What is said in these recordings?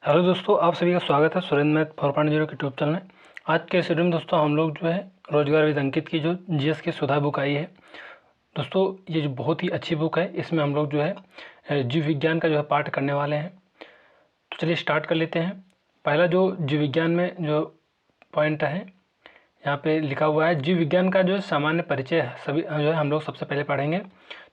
Hello दोस्तों, आप सभी का स्वागत है सुरेंद्र मैथ 4.0 के यूट्यूब चैनल में। आज के इस वीडियो में दोस्तों हम लोग जो है रोजगार विद अंकित की जो जीएस की सुधा बुक आई है दोस्तों, ये जो बहुत ही अच्छी बुक है। इसमें हम लोग जो है जीव विज्ञान का जो है पाठ करने वाले हैं। तो चलिए स्टार्ट कर लेते हैं। पहला जो जीव विज्ञान में जो पॉइंट है यहाँ पे लिखा हुआ है, जीव विज्ञान का जो सामान्य परिचय है सभी जो है हम लोग सबसे पहले पढ़ेंगे।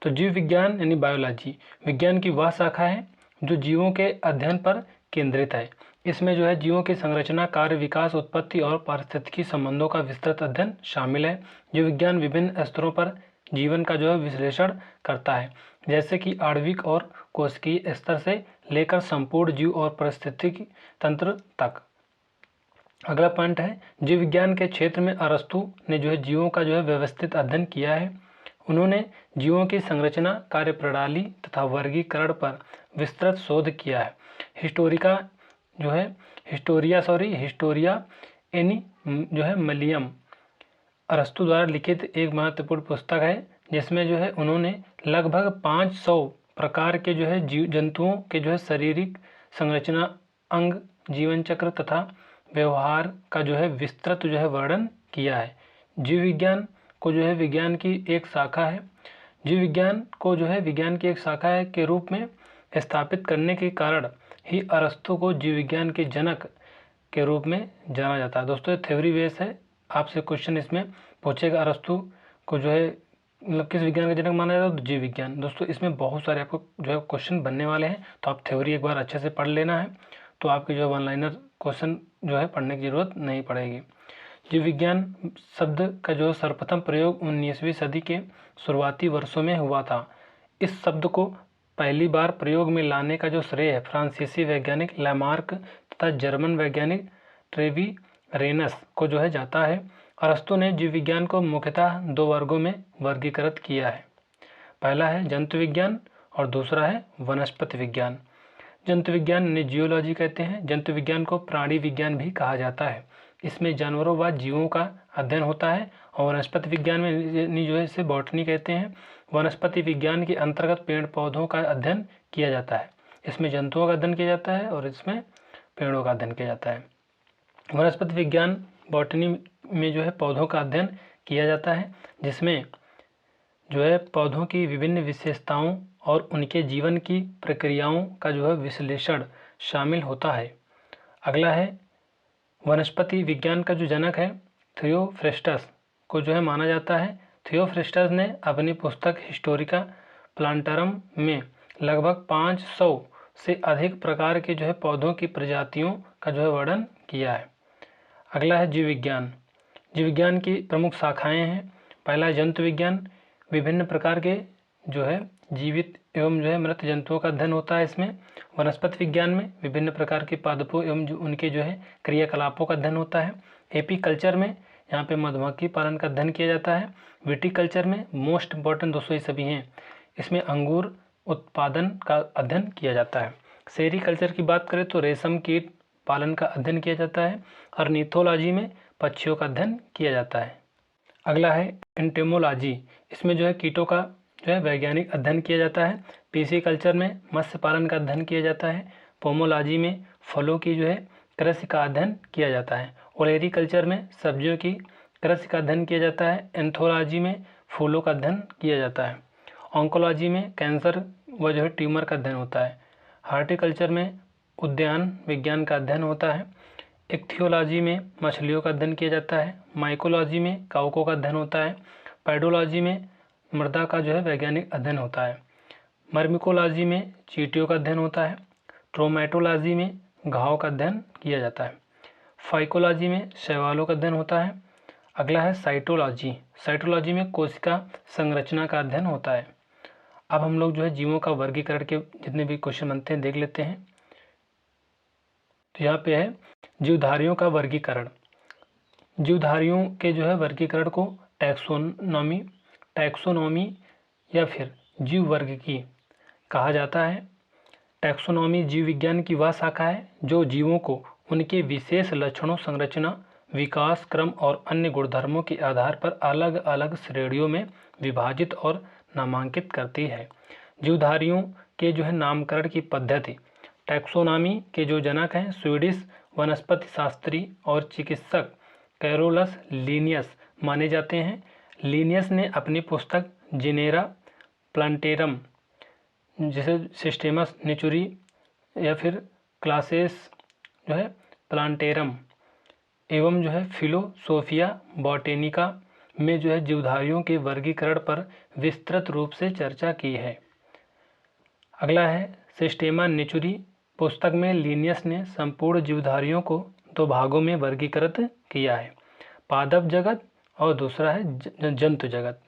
तो जीव विज्ञान यानी बायोलॉजी विज्ञान की वह शाखा है जो जीवों के अध्ययन पर केंद्रित है। इसमें जो है जीवों की संरचना, कार्य, विकास, उत्पत्ति और पारिस्थितिकी संबंधों का विस्तृत अध्ययन शामिल है। जीव विज्ञान विभिन्न स्तरों पर जीवन का जो है विश्लेषण करता है, जैसे कि आणविक और कोशिकीय स्तर से लेकर संपूर्ण जीव और पारिस्थितिकी तंत्र तक। अगला पॉइंट है, जीव विज्ञान के क्षेत्र में अरस्तु ने जो है जीवों का जो है व्यवस्थित अध्ययन किया है। उन्होंने जीवों की संरचना, कार्यप्रणाली तथा वर्गीकरण पर विस्तृत शोध किया है। हिस्टोरिया एनी जो है मलियम अरस्तु द्वारा लिखित एक महत्वपूर्ण पुस्तक है, जिसमें जो है उन्होंने लगभग 500 प्रकार के जो है जीव जंतुओं के जो है शारीरिक संरचना, अंग, जीवन चक्र तथा व्यवहार का जो है विस्तृत जो है वर्णन किया है। जीव विज्ञान को जो है विज्ञान की एक शाखा है। जीव विज्ञान को जो है विज्ञान की एक शाखा है के रूप में स्थापित करने के कारण ही अरस्तु को जीव विज्ञान के जनक के रूप में जाना जाता है। दोस्तों ये थ्योरी बेस है, आपसे क्वेश्चन इसमें पूछेगा अरस्तु को जो है मतलब किस विज्ञान का जनक माना जाता है, तो जीव विज्ञान। दोस्तों इसमें बहुत सारे आपको जो है क्वेश्चन बनने वाले हैं, तो आप थ्योरी एक बार अच्छे से पढ़ लेना है, तो आपके जो वन लाइनर क्वेश्चन जो है पढ़ने की ज़रूरत नहीं पड़ेगी। जीव विज्ञान शब्द का जो सर्वप्रथम प्रयोग 19वीं सदी के शुरुआती वर्षों में हुआ था। इस शब्द को पहली बार प्रयोग में लाने का जो श्रेय है फ्रांसीसी वैज्ञानिक लैमार्क तथा जर्मन वैज्ञानिक ट्रेविरेनस को जो है जाता है। अरस्तु ने जीव विज्ञान को मुख्यतः दो वर्गों में वर्गीकृत किया है। पहला है जंतु विज्ञान और दूसरा है वनस्पति विज्ञान। जंतु विज्ञान ने जियोलॉजी कहते हैं। जंतु विज्ञान को प्राणी विज्ञान भी कहा जाता है। इसमें जानवरों व जीवों का अध्ययन होता है। और वनस्पति विज्ञान में जो है इसे बॉटनी कहते हैं। वनस्पति विज्ञान के अंतर्गत पेड़ पौधों का अध्ययन किया जाता है। इसमें जंतुओं का अध्ययन किया जाता है और इसमें पेड़ों का अध्ययन किया जाता है। वनस्पति विज्ञान बॉटनी में जो है पौधों का अध्ययन किया जाता है, जिसमें जो है पौधों की विभिन्न विशेषताओं और उनके जीवन की प्रक्रियाओं का जो है विश्लेषण शामिल होता है। अगला है वनस्पति विज्ञान का जो जनक है थियोफ्रेस्टस को जो है माना जाता है। थियोफ्रेस्टस ने अपनी पुस्तक हिस्टोरिका प्लांटारम में लगभग 500 से अधिक प्रकार के जो है पौधों की प्रजातियों का जो है वर्णन किया है। अगला है जीव विज्ञान। जीव विज्ञान की प्रमुख शाखाएं हैं। पहला है जंतु विज्ञान। विभिन्न प्रकार के जो है जीवित एवं जो है मृत जंतुओं का अध्ययन होता है इसमें। वनस्पति विज्ञान में विभिन्न प्रकार के पादपों एवं जो उनके जो है क्रियाकलापों का अध्ययन होता है। एपीकल्चर में यहाँ पे मधुमक्खी पालन का अध्ययन किया जाता है। विटीकल्चर में मोस्ट इम्पॉर्टेंट दोस्तों ये सभी हैं, इसमें अंगूर उत्पादन का अध्ययन किया जाता है। सेरीकल्चर की बात करें तो रेशम कीट पालन का अध्ययन किया जाता है। ऑर्निथोलॉजी में पक्षियों का अध्ययन किया जाता है। अगला है एंटेमोलॉजी। इसमें जो है कीटों का जो है वैज्ञानिक अध्ययन किया जाता है। पीसीकल्चर में मत्स्य पालन का अध्ययन किया जाता है। पोमोलॉजी में फलों की जो है कृषि का अध्ययन किया जाता है। ओलेरीकल्चर में सब्जियों की कृषि का अध्ययन किया जाता है। एंथोलॉजी में फूलों का अध्ययन किया जाता है। ऑन्कोलॉजी में कैंसर व जो है ट्यूमर का अध्ययन होता है। हार्टिकल्चर में उद्यान विज्ञान का अध्ययन होता है। इक्थियोलॉजी में मछलियों का अध्ययन किया जाता है। माइकोलॉजी में कवकों का अध्ययन होता है। पैडोलॉजी में मृदा का जो है वैज्ञानिक अध्ययन होता है। मर्मिकोलॉजी में चींटियों का अध्ययन होता है। ट्रोमेटोलॉजी में घाव का अध्ययन किया जाता है। फाइकोलॉजी में शैवालों का अध्ययन होता है। अगला है साइटोलॉजी। साइटोलॉजी में कोशिका संरचना का अध्ययन होता है। अब हम लोग जो है जीवों का वर्गीकरण के जितने भी क्वेश्चन बनते हैं देख लेते हैं। तो यहाँ पे है जीवधारियों का वर्गीकरण। जीवधारियों के जो है वर्गीकरण को टैक्सोनॉमी या फिर जीव वर्ग की कहा जाता है। टैक्सोनॉमी जीव विज्ञान की वह शाखा है जो जीवों को उनके विशेष लक्षणों, संरचना, विकास क्रम और अन्य गुणधर्मों के आधार पर अलग अलग श्रेणियों में विभाजित और नामांकित करती है। जीवधारियों के जो है नामकरण की पद्धति टैक्सोनॉमी के जो जनक हैं स्वीडिश वनस्पति शास्त्री और चिकित्सक कैरोलस लिनियस माने जाते हैं। लिनियस ने अपनी पुस्तक जिनेरा प्लांटेरम, जिसे सिस्टेमस नेचुरी या फिर क्लासेस जो है प्लांटेरम एवं जो है फिलोसोफिया बॉटेनिका में जो है जीवधारियों के वर्गीकरण पर विस्तृत रूप से चर्चा की है। अगला है सिस्टेमा नेचुरी पुस्तक में लिनियस ने संपूर्ण जीवधारियों को दो भागों में वर्गीकृत किया है, पादप जगत और दूसरा है जंतु जगत,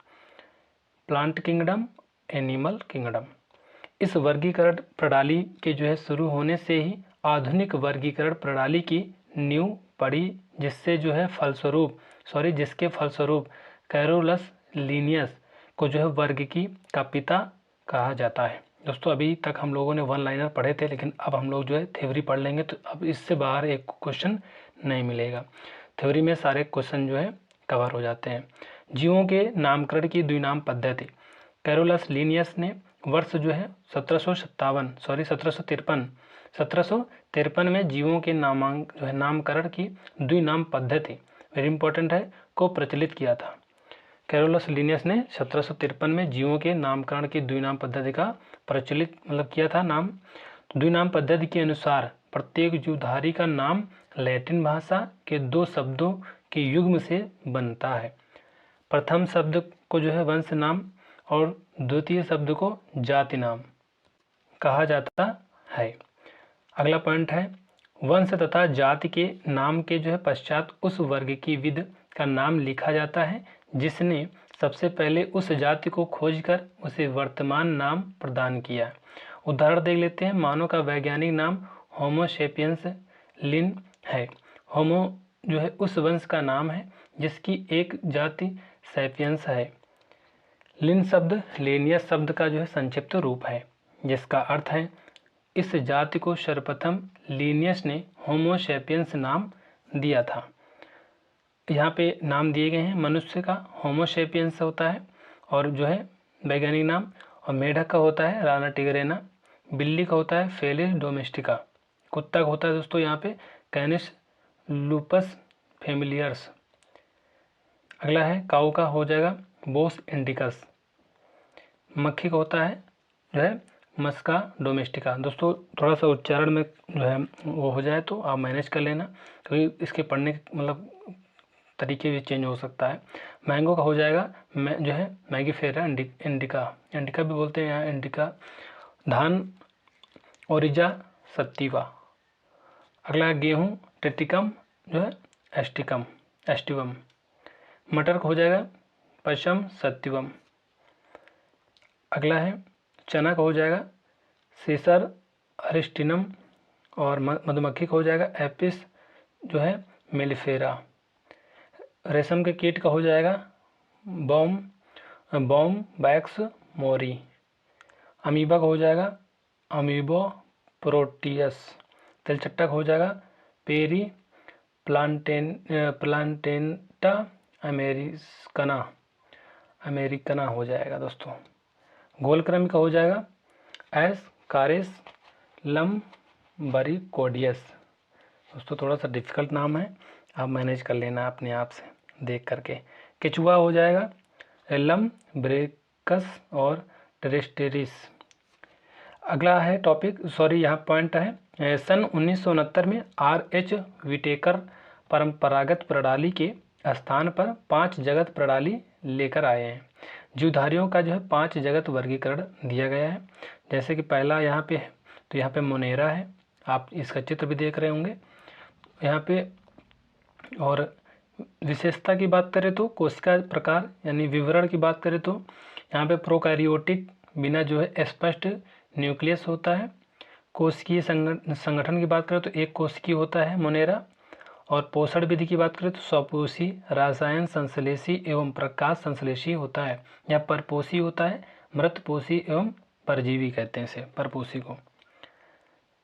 प्लांट किंगडम, एनिमल किंगडम। इस वर्गीकरण प्रणाली के जो है शुरू होने से ही आधुनिक वर्गीकरण प्रणाली की नींव पड़ी, जिसके फलस्वरूप कैरोलस लिनियस को जो है वर्गीकी का पिता कहा जाता है। दोस्तों अभी तक हम लोगों ने वन लाइनर पढ़े थे, लेकिन अब हम लोग जो है थ्योरी पढ़ लेंगे, तो अब इससे बाहर एक क्वेश्चन नहीं मिलेगा। थ्योरी में सारे क्वेश्चन जो है कवर हो जाते हैं। जीवों के नामकरण की द्विनाम पद्धति, कैरोलस लिनियस ने वर्ष जो है 1753 में जीवों के नामकरण की द्विनाम पद्धति, वेरी इंपॉर्टेंट है, को प्रचलित किया था। कैरोलस लिनियस ने 1753 में जीवों के नामकरण की द्विनाम पद्धति का प्रचलित किया था नाम। द्विनाम पद्धति के अनुसार प्रत्येक जीवधारी का नाम लैटिन भाषा के दो शब्दों के युग्म से बनता है। प्रथम शब्द को जो है वंश नाम और द्वितीय शब्द को जाति नाम कहा जाता है। अगला पॉइंट है वंश तथा जाति के नाम के जो है पश्चात उस वर्ग की विध का नाम लिखा जाता है जिसने सबसे पहले उस जाति को खोजकर उसे वर्तमान नाम प्रदान किया। उदाहरण देख लेते हैं। मानव का वैज्ञानिक नाम होमो सेपियंस लिन है। होमो जो है उस वंश का नाम है जिसकी एक जाति सेपियंस है। लिन शब्द लेनियस शब्द का जो है संक्षिप्त रूप है, जिसका अर्थ है इस जाति को सर्वप्रथम लिनियस ने होमो सेपियंस नाम दिया था। यहाँ पे नाम दिए गए हैं। मनुष्य का होमो सेपियंस होता है और जो है वैज्ञानिक नाम, और मेढक का होता है राना टिगरेना, बिल्ली का होता है फेलिस डोमेस्टिका, कुत्ता का होता है दोस्तों यहाँ पे कैनिस लूपस फेमिलियर्स। अगला है काऊ का हो जाएगा बोस इंडिकस, मक्खी का होता है जो है मस्का डोमेस्टिका। दोस्तों थोड़ा सा उच्चारण में जो है वो हो जाए तो आप मैनेज कर लेना, क्योंकि इसके पढ़ने के तरीके भी चेंज हो सकता है। मैंगो का हो जाएगा जो है मैगीफेरा इंडिका, इंडिका भी बोलते हैं यहाँ इंडिका। धान ओरिजा सत्तीवा। अगला है गेहूँ टिटिकम जो है एस्टिवम। मटर का हो जाएगा पशम सत्तिवम। अगला है चना का हो जाएगा सीसर अरिस्टिनम, और मधुमक्खी का हो जाएगा एपिस जो है मेलिफेरा। रेशम के कीट का हो जाएगा बॉम बैक्स मोरी। अमीबा का हो जाएगा अमीबो प्रोटियस। तिलचट्टा का हो जाएगा पेरी प्लांटेंटा अमेरिकना हो जाएगा दोस्तों। गोलक्रमी का हो जाएगा एस कारेस लम्बरिकोडियस। दोस्तों थोड़ा सा डिफिकल्ट नाम है, आप मैनेज कर लेना अपने आप से देख करके। केचुआ हो जाएगा एलम ब्रेकस और टेरेस्टेरिस। अगला है यहाँ पॉइंट है सन 1969 में R.H. विटेकर परंपरागत प्रणाली के स्थान पर 5 जगत प्रणाली लेकर आए हैं। जीवधारियों का जो है 5 जगत वर्गीकरण दिया गया है। जैसे कि पहला यहाँ पे है, तो यहाँ पे मोनेरा है, आप इसका चित्र भी देख रहे होंगे यहाँ पे। और विशेषता की बात करें तो कोशिका प्रकार यानी विवरण की बात करें तो यहाँ पे प्रोकैरियोटिक बिना जो है स्पष्ट न्यूक्लियस होता है। कोशिकीय संगठन की बात करें तो एक कोशिकीय होता है मोनेरा। और पोषण विधि की बात करें तो स्वपोषी, रसायन संश्लेषी एवं प्रकाश संश्लेषी होता है, या परपोषी होता है, मृतपोषी एवं परजीवी कहते हैं इसे परपोषी को,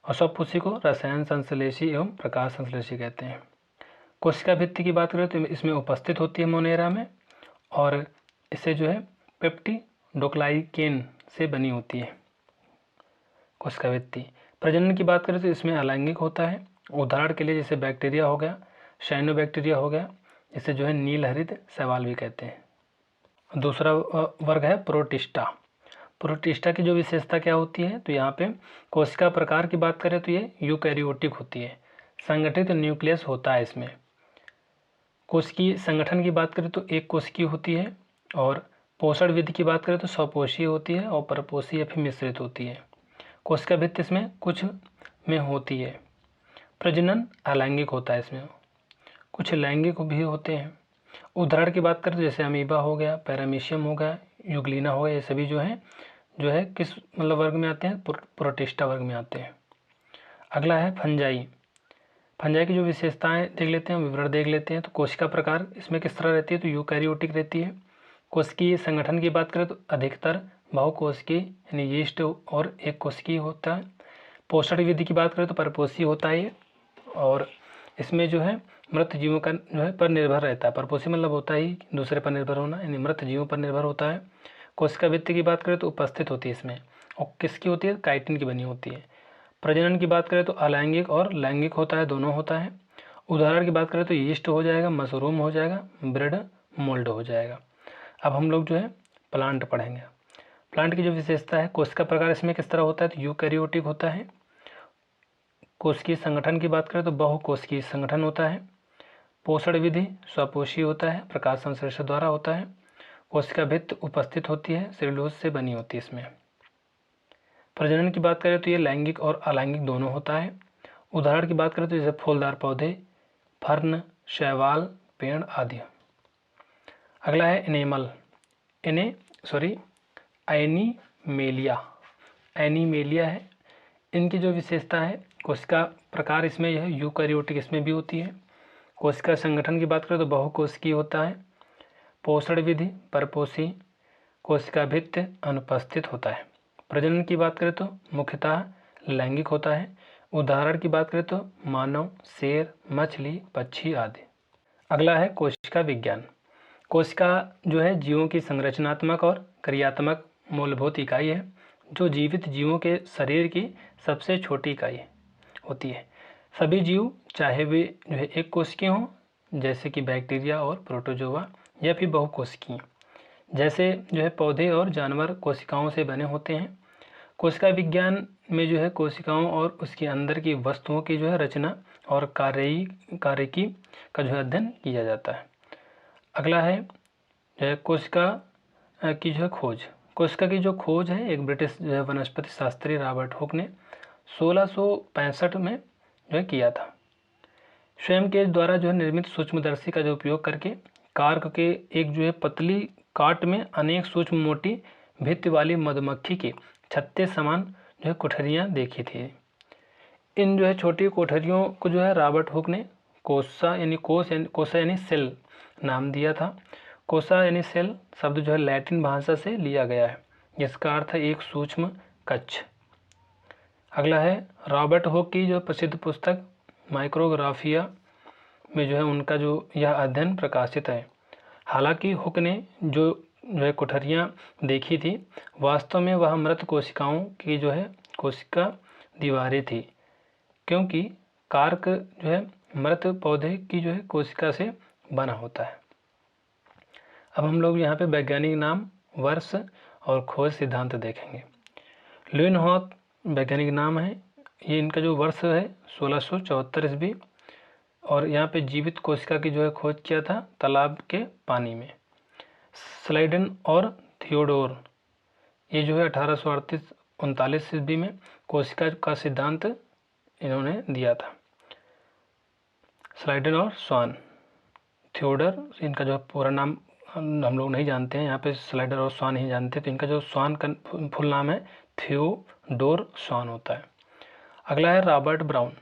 और स्वपोषी को रसायन संश्लेषी एवं प्रकाश संश्लेषी कहते हैं। कोशिका भित्ति की बात करें तो इसमें उपस्थित होती है मोनेरा में, और इसे जो है पेप्टिडोग्लाइकेन से बनी होती है कोशिका भित्ति। प्रजनन की बात करें तो इसमें अलैंगिक होता है। उदाहरण के लिए जैसे बैक्टीरिया हो गया, साइनोबैक्टीरिया हो गया, इसे जो है नील हरित शैवाल भी कहते हैं। दूसरा वर्ग है प्रोटिस्टा। प्रोटिस्टा की जो विशेषता क्या होती है, तो यहाँ पे कोशिका प्रकार की बात करें तो ये यूकैरियोटिक होती है, संगठित न्यूक्लियस होता है इसमें। कोशिकीय संगठन की बात करें तो एक कोशिकीय होती है, और पोषण विधि की बात करें तो स्वपोषी होती है और परपोषी या फिर मिश्रित होती है। कोशिका भित्ति इसमें कुछ में होती है। प्रजनन अलैंगिक होता है इसमें, कुछ लैंगिक भी होते हैं। उदाहरण की बात करें तो जैसे अमीबा हो गया, पैरामीशियम हो गया, यूग्लिना हो गया, ये सभी जो है किस मतलब वर्ग में आते हैं, प्रोटिस्टा वर्ग में आते हैं। अगला है फंजाई। फंजाई की जो विशेषताएं देख लेते हैं, विवरण देख लेते हैं। तो कोशिका प्रकार इसमें किस तरह रहती है, तो यूकैरियोटिक रहती है। कोशिकीय संगठन की बात करें तो अधिकतर बहुकोशिकीय यानी यीस्ट और एक कोशिकीय होता है। पोषण विधि की बात करें तो परपोषी होता है ये, और इसमें जो है मृत जीवों का जो है पर निर्भर रहता है। परपोषी मतलब होता ही दूसरे पर निर्भर होना, यानी मृत जीवों पर निर्भर होता है। कोशिका भित्ति की बात करें तो उपस्थित होती है इसमें, और किसकी होती है, काइटिन की बनी होती है। प्रजनन की बात करें तो अलैंगिक और लैंगिक होता है, दोनों होता है। उदाहरण की बात करें तो यीस्ट हो जाएगा, मशरूम हो जाएगा, ब्रेड मोल्ड हो जाएगा। अब हम लोग जो है प्लांट पढ़ेंगे। प्लांट की जो विशेषता है, कोशिका प्रकार इसमें किस तरह होता है, तो यूकैरियोटिक होता है। कोशिकीय संगठन की बात करें तो बहुकोशिकीय संगठन होता है। पोषण विधि स्वपोषी होता है, प्रकाश संश्लेषण द्वारा होता है। कोशिका भित्ति उपस्थित होती है, सेलुलोज से बनी होती है इसमें। प्रजनन की बात करें तो ये लैंगिक और अलैंगिक दोनों होता है। उदाहरण की बात करें तो जैसे फूलदार पौधे, फर्न, शैवाल, पेड़ आदि। अगला है एनीमेलिया। एनीमेलिया है। इनकी जो विशेषता है, कोशिका प्रकार इसमें यह यूकैरियोटिक इसमें भी होती है। कोशिका संगठन की बात करें तो बहुकोशिकीय होता है। पोषण विधि परपोषी, कोशिका भित्ति अनुपस्थित होता है। प्रजनन की बात करें तो मुख्यतः लैंगिक होता है। उदाहरण की बात करें तो मानव, शेर, मछली, पक्षी आदि। अगला है कोशिका विज्ञान। कोशिका जो है जीवों की संरचनात्मक और क्रियात्मक मूलभूत इकाई है, जो जीवित जीवों के शरीर की सबसे छोटी इकाई होती है। सभी जीव चाहे वे जो है एक कोशिकीय हों, जैसे कि बैक्टीरिया और प्रोटोजोआ, या फिर बहुकोशिकीय, जैसे जो है पौधे और जानवर कोशिकाओं से बने होते हैं। कोशिका विज्ञान में जो है कोशिकाओं और उसके अंदर की वस्तुओं की जो है रचना और कार्यकी का जो है अध्ययन किया जाता है। अगला है जो है कोशिका की जो है खोज। कोशिका की जो खोज है, एक ब्रिटिश जो है वनस्पति शास्त्री रॉबर्ट हुक ने 1665 में जो है किया था। स्वयं के द्वारा जो है निर्मित सूक्ष्मदर्शी का जो उपयोग करके कार्क के एक जो है पतली काट में अनेक सूक्ष्म मोटी भित्ति वाली मधुमक्खी के छत्ते समान जो है कोठरियाँ देखी थी। इन जो है छोटी कोठरियों को जो है रॉबर्ट हुक ने कोसा यानी सेल नाम दिया था। कोसा यानी सेल शब्द जो है लैटिन भाषा से लिया गया है, जिसका अर्थ है एक सूक्ष्म कक्ष। अगला है रॉबर्ट हुक की जो प्रसिद्ध पुस्तक माइक्रोग्राफिया में जो है उनका जो यह अध्ययन प्रकाशित है। हालांकि हुक ने जो है कोठरियाँ देखी थी, वास्तव में वह मृत कोशिकाओं की जो है कोशिका दीवारें थी, क्योंकि कार्क जो है मृत पौधे की जो है कोशिका से बना होता है। अब हम लोग यहाँ पे वैज्ञानिक नाम, वर्ष और खोज सिद्धांत देखेंगे। ल्यूनहॉक वैज्ञानिक नाम है, ये इनका जो वर्ष है 1674 ईस्वी, और यहाँ पे जीवित कोशिका की जो है खोज किया था तालाब के पानी में। स्लाइडन और थियोडोर ये जो है 1838-39 ईस्वी में कोशिका का सिद्धांत इन्होंने दिया था। स्लाइडन और स्वान, थियोडर इनका जो पूरा नाम हम लोग नहीं जानते हैं, यहाँ पे स्लाइडर और स्वान ही जानते हैं, तो इनका जो स्वान का फुल नाम है थियोडोर स्वान होता है। अगला है रॉबर्ट ब्राउन,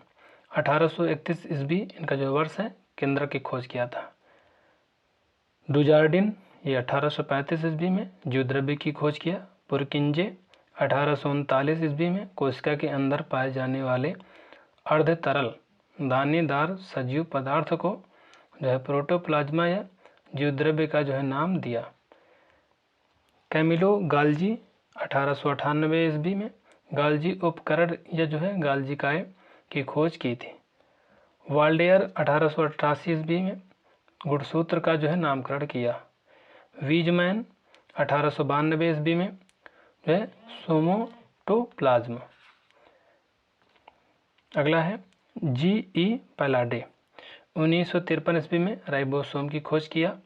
1831 ईस्वी इनका जो वर्ष है, केंद्र की खोज किया था। डुजार्डिन ये 1835 ईस्वी में जीवद्रव्य की खोज किया। पुरकिंजे 1839 ईस्वी में कोशिका के अंदर पाए जाने वाले अर्ध तरल दानेदार सजीव पदार्थ को जो है प्रोटोप्लाज्मा या जीवद्रव्य का जो है नाम दिया। कैमिलो गाल्जी 1898 ईस्वी में गाल्जी उपकरण या जो है गाल्जिकाय की खोज की थी। वाल्डेयर 1888 ईस्वी में गुणसूत्र का जो है नामकरण किया। वीजमैन 1892 ईस्वी में जो है सोमोटोप्लाज्म। अगला है G.E. पैलाडे 1953 ईस्वी में राइबोसोम की खोज किया।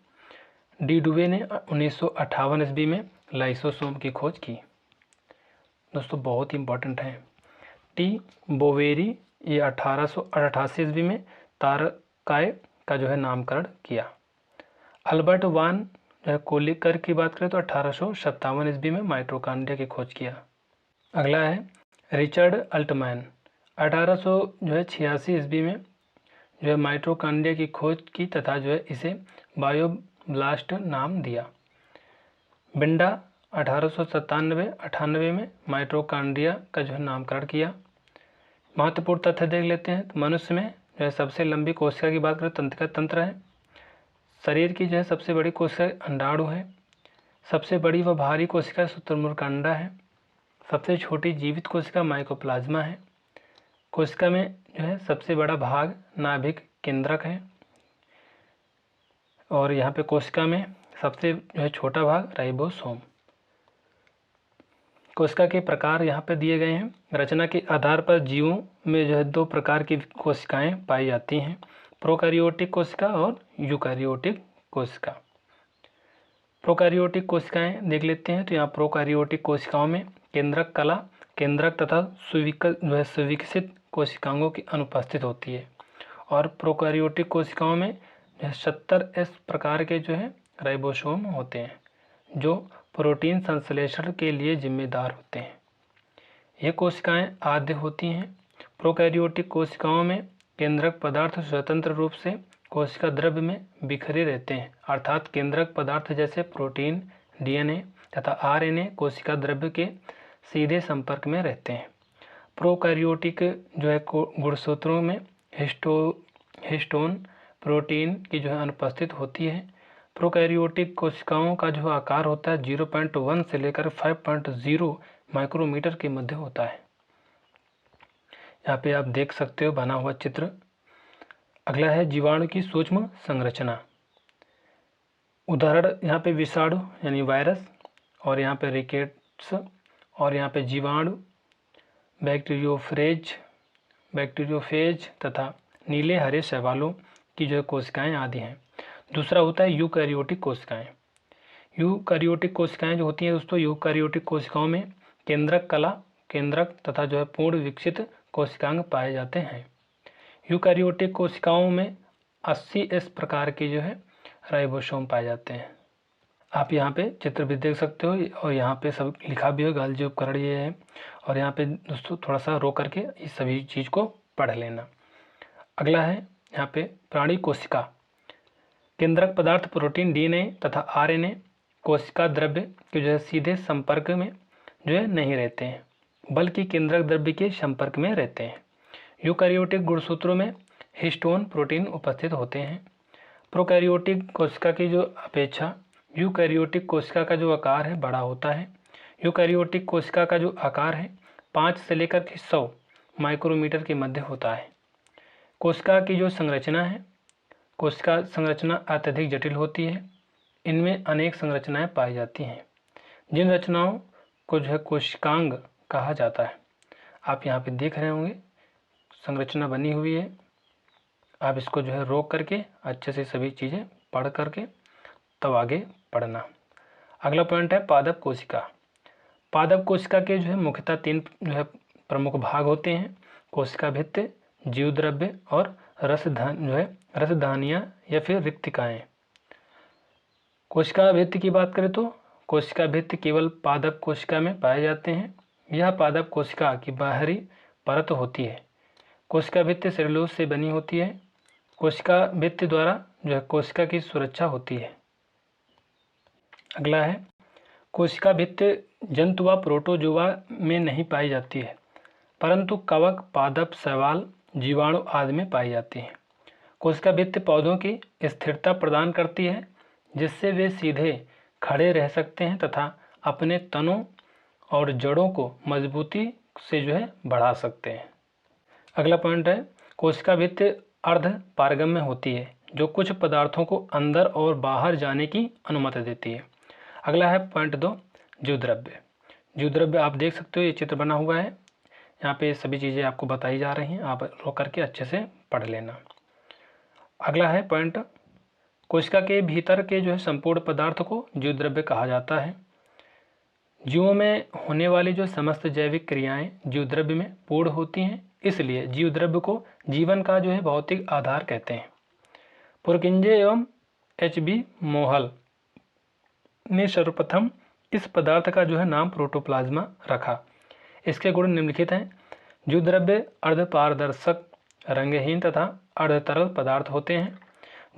डी डुवे ने 1958 ईस्वी में लाइसोसोम की खोज की। दोस्तों बहुत ही इंपॉर्टेंट है। टी बोवेरी ये 1888 ईस्वी में तारकाय का जो है नामकरण किया। अल्बर्ट वान जो है कोलिकर की बात करें तो 1857 ईस्वी में माइटोकॉन्ड्रिया की खोज किया। अगला है रिचर्ड अल्टमैन 1886 ईस्वी में जो है माइटोकॉन्ड्रिया की खोज की तथा जो है इसे बायोब्लास्ट नाम दिया। बिंडा 1897-98 में माइटोकॉन्ड्रिया का जो है नामकरण किया। महत्वपूर्ण तथ्य देख लेते हैं तो मनुष्य में जो है सबसे लंबी कोशिका की बात करें तंत्रिका तंत्र है। शरीर की जो है सबसे बड़ी कोशिका अंडाणु है। सबसे बड़ी व भारी कोशिका शुतुरमुर्ग अंडा है। सबसे छोटी जीवित कोशिका माइकोप्लाज्मा है। कोशिका में जो है सबसे बड़ा भाग नाभिक केंद्रक है और यहाँ पे कोशिका में सबसे जो है छोटा भाग राइबोसोम। कोशिका के प्रकार यहाँ पे दिए गए हैं। रचना के आधार पर जीवों में जो है 2 प्रकार की कोशिकाएं पाई जाती हैं, प्रोकैरियोटिक कोशिका और यूकैरियोटिक कोशिका। प्रोकैरियोटिक कोशिकाएं देख लेते हैं तो यहाँ प्रोकैरियोटिक कोशिकाओं में केंद्रक कला, केंद्रक तथा सुविकसित कोशिकाओं की अनुपस्थित होती है और प्रोकैरियोटिक कोशिकाओं में 70S प्रकार के जो है राइबोसोम होते हैं जो प्रोटीन संश्लेषण के लिए जिम्मेदार होते हैं। ये कोशिकाएं आद्य होती हैं। प्रोकैरियोटिक कोशिकाओं में केंद्रक पदार्थ स्वतंत्र रूप से कोशिका द्रव्य में बिखरे रहते हैं, अर्थात केंद्रक पदार्थ जैसे प्रोटीन, DNA तथा RNA कोशिका द्रव्य के सीधे संपर्क में रहते हैं। प्रोकैरियोटिक जो है गुणसूत्रों में हिस्टोन प्रोटीन की जो है अनुपस्थित होती है। प्रोकैरियोटिक कोशिकाओं का जो आकार होता है 0.1 से लेकर 5.0 माइक्रोमीटर के मध्य होता है। यहाँ पे आप देख सकते हो बना हुआ चित्र। अगला है जीवाणु की सूक्ष्म संरचना। उदाहरण यहाँ पे विषाणु यानी वायरस और यहाँ पे रिकेट्स और यहाँ पे जीवाणु, बैक्टीरियोफेज तथा नीले हरे शैवालों की जो है कोशिकाएं आदि हैं। दूसरा होता है यूकैरियोटिक कोशिकाएं। यूकैरियोटिक कोशिकाएं जो होती हैं दोस्तों, यूकैरियोटिक कोशिकाओं में केंद्रक कला, केंद्रक तथा जो है पूर्ण विकसित कोशिकांग पाए जाते हैं। यूकैरियोटिक कोशिकाओं में 80S प्रकार के जो है राइबोसोम पाए जाते हैं। आप यहाँ पे चित्र भी देख सकते हो और यहाँ पे सब लिखा भी है, गाल्जी उपकरण ये है। और यहाँ पे दोस्तों थोड़ा सा रोक करके इस सभी चीज़ को पढ़ लेना। अगला है यहाँ पे प्राणी कोशिका। केंद्रक पदार्थ प्रोटीन, DNA तथा RNA कोशिका द्रव्य के जो है सीधे संपर्क में जो है नहीं रहते हैं, बल्कि केंद्रक द्रव्य के संपर्क में रहते हैं। यूकैरियोटिक गुणसूत्रों में हिस्टोन प्रोटीन उपस्थित होते हैं। प्रोकैरियोटिक कोशिका की जो अपेक्षा यूकैरियोटिक कोशिका का जो आकार है बड़ा होता है। यूकैरियोटिक कोशिका का जो आकार है 5 से लेकर 100 माइक्रोमीटर के मध्य होता है। कोशिका की जो संरचना है, कोशिका संरचना अत्यधिक जटिल होती है। इनमें अनेक संरचनाएं पाई जाती हैं, जिन रचनाओं को जो है कोशिकांग कहा जाता है। आप यहाँ पे देख रहे होंगे संरचना बनी हुई है। आप इसको जो है रोक करके अच्छे से सभी चीज़ें पढ़ करके तब आगे पढ़ना। अगला पॉइंट है पादप कोशिका। पादप कोशिका के जो है मुख्यतः 3 जो है प्रमुख भाग होते हैं, कोशिका भित्ति, जीवद्रव्य और रसधानियाँ या फिर रिक्तिकाएँ। कोशिका भित्ति की बात करें तो कोशिका भित्ति केवल पादप कोशिका में पाए जाते हैं। यह पादप कोशिका की बाहरी परत होती है। कोशिका भित्ति सेलुलोज से बनी होती है। कोशिका भित्ति द्वारा जो है कोशिका की सुरक्षा होती है। अगला है कोशिका भित्ति जंतु व प्रोटोजोआ में नहीं पाई जाती है, परंतु कवक, पादप, शैवाल, जीवाणु आदि में पाई जाती है। कोशिका भित्ति पौधों की स्थिरता प्रदान करती है, जिससे वे सीधे खड़े रह सकते हैं तथा अपने तनों और जड़ों को मजबूती से जो है बढ़ा सकते हैं। अगला पॉइंट है कोशिका भित्ति अर्ध पारगम्य होती है जो कुछ पदार्थों को अंदर और बाहर जाने की अनुमति देती है। अगला है पॉइंट 2 जीवद्रव्य। जीवद्रव्य आप देख सकते हो, ये चित्र बना हुआ है, यहाँ पे सभी चीज़ें आपको बताई जा रही हैं, आप रोक करके अच्छे से पढ़ लेना। अगला है पॉइंट कोशिका के भीतर के जो है संपूर्ण पदार्थ को जीवद्रव्य कहा जाता है। जीवों में होने वाली जो समस्त जैविक क्रियाएं जीवद्रव्य में पूर्ण होती हैं, इसलिए जीवद्रव्य को जीवन का जो है भौतिक आधार कहते हैं। पुरकिंजे एवं H.B. मोहल ने सर्वप्रथम इस पदार्थ का जो है नाम प्रोटोप्लाज्मा रखा। इसके गुण निम्नलिखित हैं। जीवद्रव्य अर्धपारदर्शक, रंगहीन तथा अर्धतरल पदार्थ होते हैं।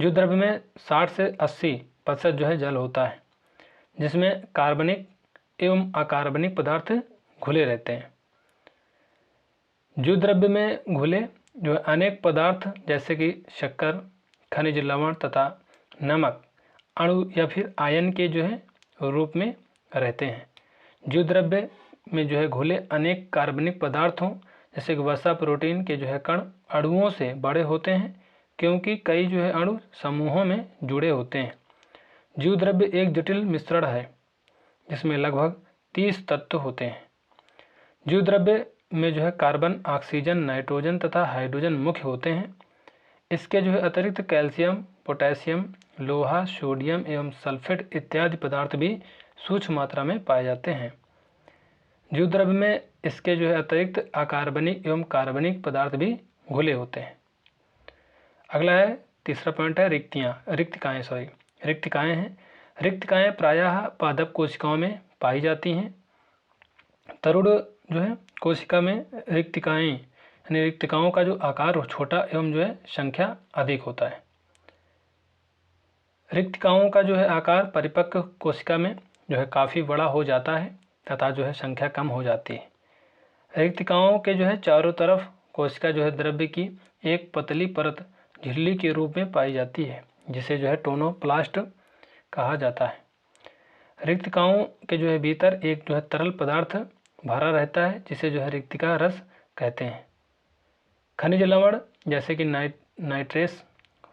जीवद्रव्य में 60 से 80% जो है जल होता है, जिसमें कार्बनिक एवं अकार्बनिक पदार्थ घुले रहते हैं। जीवद्रव्य में घुले जो है अनेक पदार्थ जैसे कि शक्कर, खनिज लवण तथा नमक अणु या फिर आयन के जो है रूप में रहते हैं। जीवद्रव्य में जो है घुले अनेक कार्बनिक पदार्थों जैसे कि वसा, प्रोटीन के जो है कण अणुओं से बड़े होते हैं, क्योंकि कई जो है अणु समूहों में जुड़े होते हैं। जीवद्रव्य एक जटिल मिश्रण है जिसमें लगभग 30 तत्व होते हैं। जीवद्रव्य में जो है कार्बन, ऑक्सीजन, नाइट्रोजन तथा हाइड्रोजन मुख्य होते हैं। इसके जो है अतिरिक्त कैल्शियम, पोटेशियम, लोहा, सोडियम एवं सल्फेट इत्यादि पदार्थ भी सूक्ष्म मात्रा में पाए जाते हैं। जीवद्रव्य में इसके जो है अतिरिक्त अकार्बनिक एवं कार्बनिक पदार्थ भी घुले होते हैं। अगला है तीसरा पॉइंट है रिक्तिकाएं हैं। रिक्तिकाएं प्रायः पादप कोशिकाओं में पाई जाती हैं। तरुण जो है कोशिका में रिक्तिकाएं यानी रिक्तिकाओं का जो आकार छोटा एवं जो है संख्या अधिक होता है। रिक्तिकाओं का जो है आकार परिपक्व कोशिका में जो है काफ़ी बड़ा हो जाता है तथा जो है संख्या कम हो जाती है। रिक्तिकाओं के जो है चारों तरफ कोशिका जो है द्रव्य की एक पतली परत झिल्ली के रूप में पाई जाती है, जिसे जो है टोनोप्लास्ट कहा जाता है। रिक्तिकाओं के जो है भीतर एक जो है तरल पदार्थ भरा रहता है, जिसे जो है रिक्तिका रस कहते हैं। खनिज लवण जैसे कि नाइट्रेस,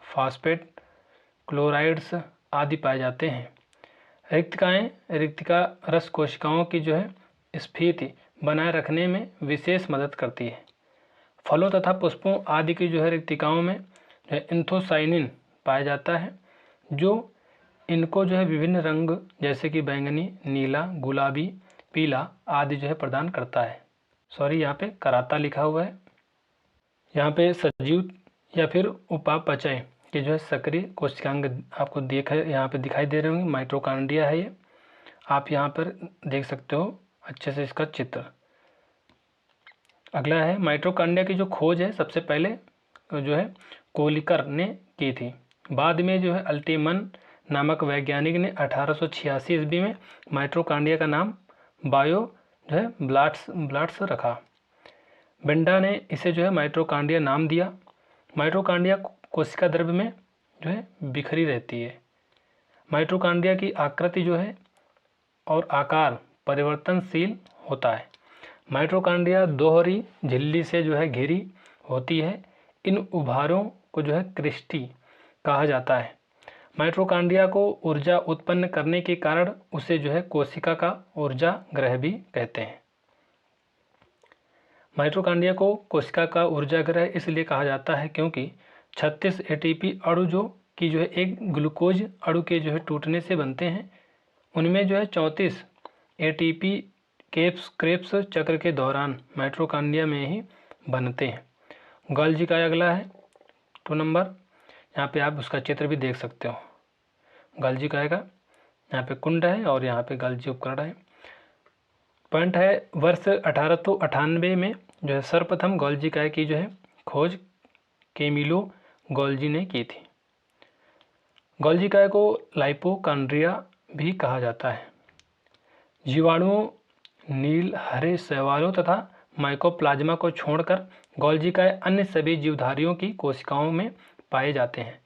फास्फेट, क्लोराइड्स आदि पाए जाते हैं। रिक्तिका रस कोशिकाओं की जो है स्फीति बनाए रखने में विशेष मदद करती है। फलों तथा पुष्पों आदि की जो है रिक्तिकाओं में जो है एंथोसाइनिन पाया जाता है, जो इनको जो है विभिन्न रंग जैसे कि बैंगनी, नीला, गुलाबी, पीला आदि जो है प्रदान करता है। यहाँ पे कराता लिखा हुआ है। यहाँ पे सजीव या फिर उपापचय के जो है सक्रिय कोशिकांग आपको यहाँ पे दिखाई दे रहे होंगे। माइटोकॉन्ड्रिया है ये, आप यहाँ पर देख सकते हो अच्छे से इसका चित्र। अगला है माइटोकॉन्ड्रिया की जो खोज है सबसे पहले जो है कोलिकर ने की थी। बाद में जो है अल्टीमन नामक वैज्ञानिक ने 1886 ईस्वी में माइटोकॉन्ड्रिया का नाम बायो जो है ब्लाट्स रखा। बेंडा ने इसे जो है माइटोकॉन्ड्रिया नाम दिया। माइटोकॉन्ड्रिया कोशिका द्रव्य में जो है बिखरी रहती है। माइटोकॉन्ड्रिया की आकृति जो है और आकार परिवर्तनशील होता है। माइटोकॉन्ड्रिया दोहरी झिल्ली से जो है घिरी होती है। इन उभारों को जो है क्रिस्टी कहा जाता है। माइटोकॉन्ड्रिया को ऊर्जा उत्पन्न करने के कारण उसे जो है कोशिका का ऊर्जा ग्रह भी कहते हैं। माइटोकॉन्ड्रिया को कोशिका का ऊर्जा ग्रह इसलिए कहा जाता है क्योंकि 36 एटीपी अणु जो है एक ग्लूकोज अणु के जो है टूटने से बनते हैं। उनमें जो है 34 एटीपी क्रेब्स चक्र के दौरान माइटोकॉन्ड्रिया में ही बनते हैं। गोल्जी का अगला है 2 नंबर, यहाँ पे आप उसका चित्र भी देख सकते हो। गोल्जी का यहाँ पे कुंड है और यहाँ पे गोल्जी उपकरण है। पॉइंट है वर्ष 1898 में जो है सर्वप्रथम गोल्जी की जो है खोज कैमिलो गोल्जी ने की थी। गोल्जी को लाइपोकॉन्ड्रिया भी कहा जाता है। जीवाणुओं, नील हरे शैवालों तथा माइकोप्लाज्मा को छोड़कर गोल्जी अन्य सभी जीवधारियों की कोशिकाओं में पाए जाते हैं।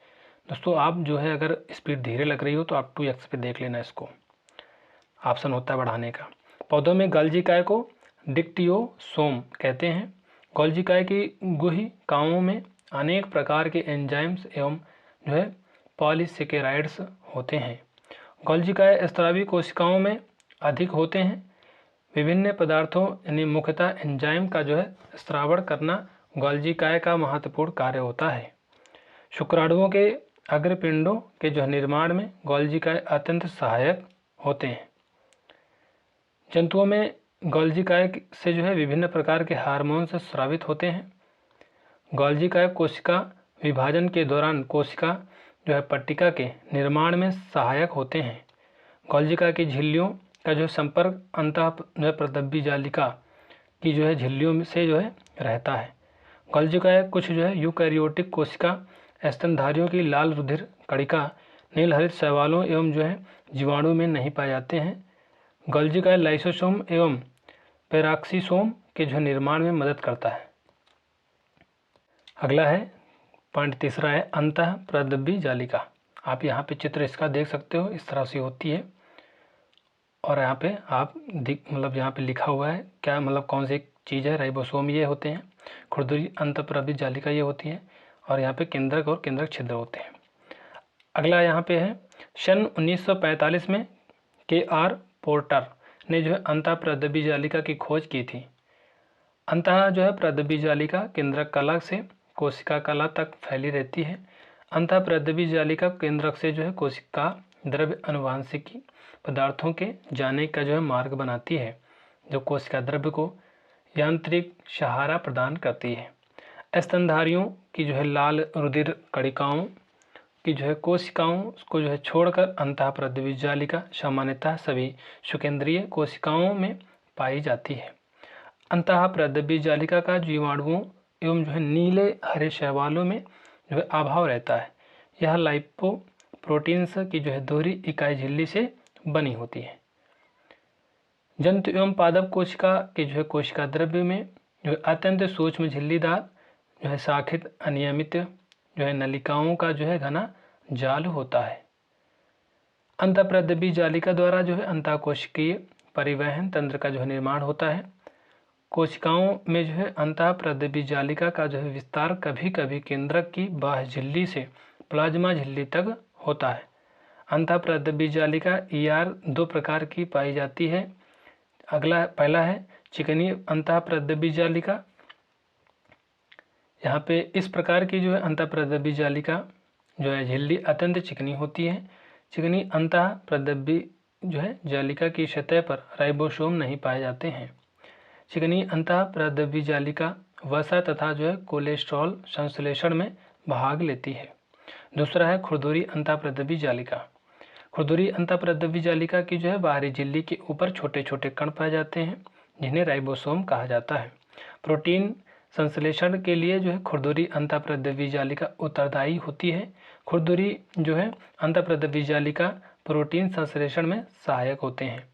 दोस्तों आप जो है अगर स्पीड धीरे लग रही हो तो आप 2x पे देख लेना, इसको ऑप्शन होता है बढ़ाने का। पौधों में गोल्जी को डिक्टियोसोम कहते हैं। गोल्जी काय की गुहिकाओं में अनेक प्रकार के एंजाइम्स एवं जो है पॉलीसेकेराइड्स होते हैं। गोल्जी काय स्रावी कोशिकाओं में अधिक होते हैं। विभिन्न पदार्थों यानी मुख्यतः एंजाइम का जो है स्रावण करना गोल्जी काय का महत्वपूर्ण कार्य होता है। शुक्राणुओं के अग्रपिंडों के जो निर्माण में गोल्जी काय अत्यंत सहायक होते हैं। जंतुओं में गोल्जी काय से जो है विभिन्न प्रकार के हार्मोन्स स्रावित होते हैं। गोल्जी काय कोशिका विभाजन के दौरान कोशिका जो है पट्टिका के निर्माण में सहायक होते हैं। गोल्जी काय की झिल्लियों का जो संपर्क अंतःप्रदब्बी जालिका की जो है झिल्लियों से जो है रहता है। गोल्जी काय कुछ जो है यूकैरियोटिक कोशिका स्तनधारियों की लाल रुधिर कणिका नील हरित शैवालों एवं जो है जीवाणु में नहीं पाए जाते हैं। गोल्जी काय लाइसोसोम एवं पेराक्सीसोम के जो निर्माण में मदद करता है। अगला है पॉइंट तीसरा है अंतःप्रदब्बी जालिका। आप यहाँ पे चित्र इसका देख सकते हो, इस तरह से होती है और यहाँ पे आप मतलब यहाँ पे लिखा हुआ है क्या मतलब कौन सी चीज़ है। राइबोसोम ये होते हैं, खुरदुरी अंतःप्रदब्बी जालिका ये होती है और यहाँ पे केंद्रक और केंद्रक छिद्र होते हैं। अगला यहाँ पे है सन 1945 में KR पोर्टर ने जो है अंतःप्रदब्बी जालिका की खोज की थी। अंतः जो है प्रदब्बी जालिका केंद्रक कला से कोशिका कला तक फैली रहती है। अंतःप्रदब्बी जालिका केंद्रक से जो है कोशिका द्रव्य अनुवांशिकी पदार्थों के जाने का जो है मार्ग बनाती है, जो कोशिका द्रव्य को यांत्रिक सहारा प्रदान करती है। स्तनधारियों की जो है लाल रुधिर कणिकाओं की जो है कोशिकाओं को जो है छोड़कर अंतःप्रदब्बी जालिका सामान्यतः सभी शुकेंद्रीय कोशिकाओं में पाई जाती है। अंतःप्रदब्बी जालिका का जीवाणुओं एवं जो है नीले हरे शैवालों में जो है अभाव रहता है। यह लाइपोप्रोटीन्स की जो है दोहरी इकाई झिल्ली से बनी होती है। जंतु एवं पादप कोशिका के जो है कोशिका द्रव्य में जो है अत्यंत सूक्ष्म झिल्लीदार जो है शाखित अनियमित जो है नलिकाओं का जो है घना जाल होता है। अंतःप्रदब्बी जालिका द्वारा जो है अंतःकोशिकीय परिवहन तंत्र का जो है निर्माण होता है। कोशिकाओं में जो है अंतःप्रदब्बी जालिका का जो है विस्तार कभी कभी केंद्रक की बाह्य झिल्ली से प्लाज्मा झिल्ली तक होता है। अंतःप्रदब्बी जालिका ER 2 प्रकार की पाई जाती है। अगला पहला है चिकनी अंतःप्रदब्बी जालिका। यहाँ पे इस प्रकार की जो है अंतःप्रदब्बी जालिका जो है झिल्ली अत्यंत चिकनी होती है। चिकनी अंतःप्रदब्बी जो है जालिका की सतह पर राइबोसोम नहीं पाए जाते हैं। चिकनी अंतःप्रदब्बी जालिका वसा तथा जो है कोलेस्ट्रॉल संश्लेषण में भाग लेती है। दूसरा है खुरदुरी अंतःप्रदब्बी जालिका। खुरदुरी अंतःप्रदब्बी जालिका की जो है बाहरी झिल्ली के ऊपर छोटे छोटे कण पाए जाते हैं जिन्हें राइबोसोम कहा जाता है। प्रोटीन संश्लेषण के लिए जो है खुरदुरी अंतःप्रदब्बी जालिका उत्तरदायी होती है। खुरदुरी जो है अंतःप्रदब्बी जालिका प्रोटीन संश्लेषण में सहायक होते हैं।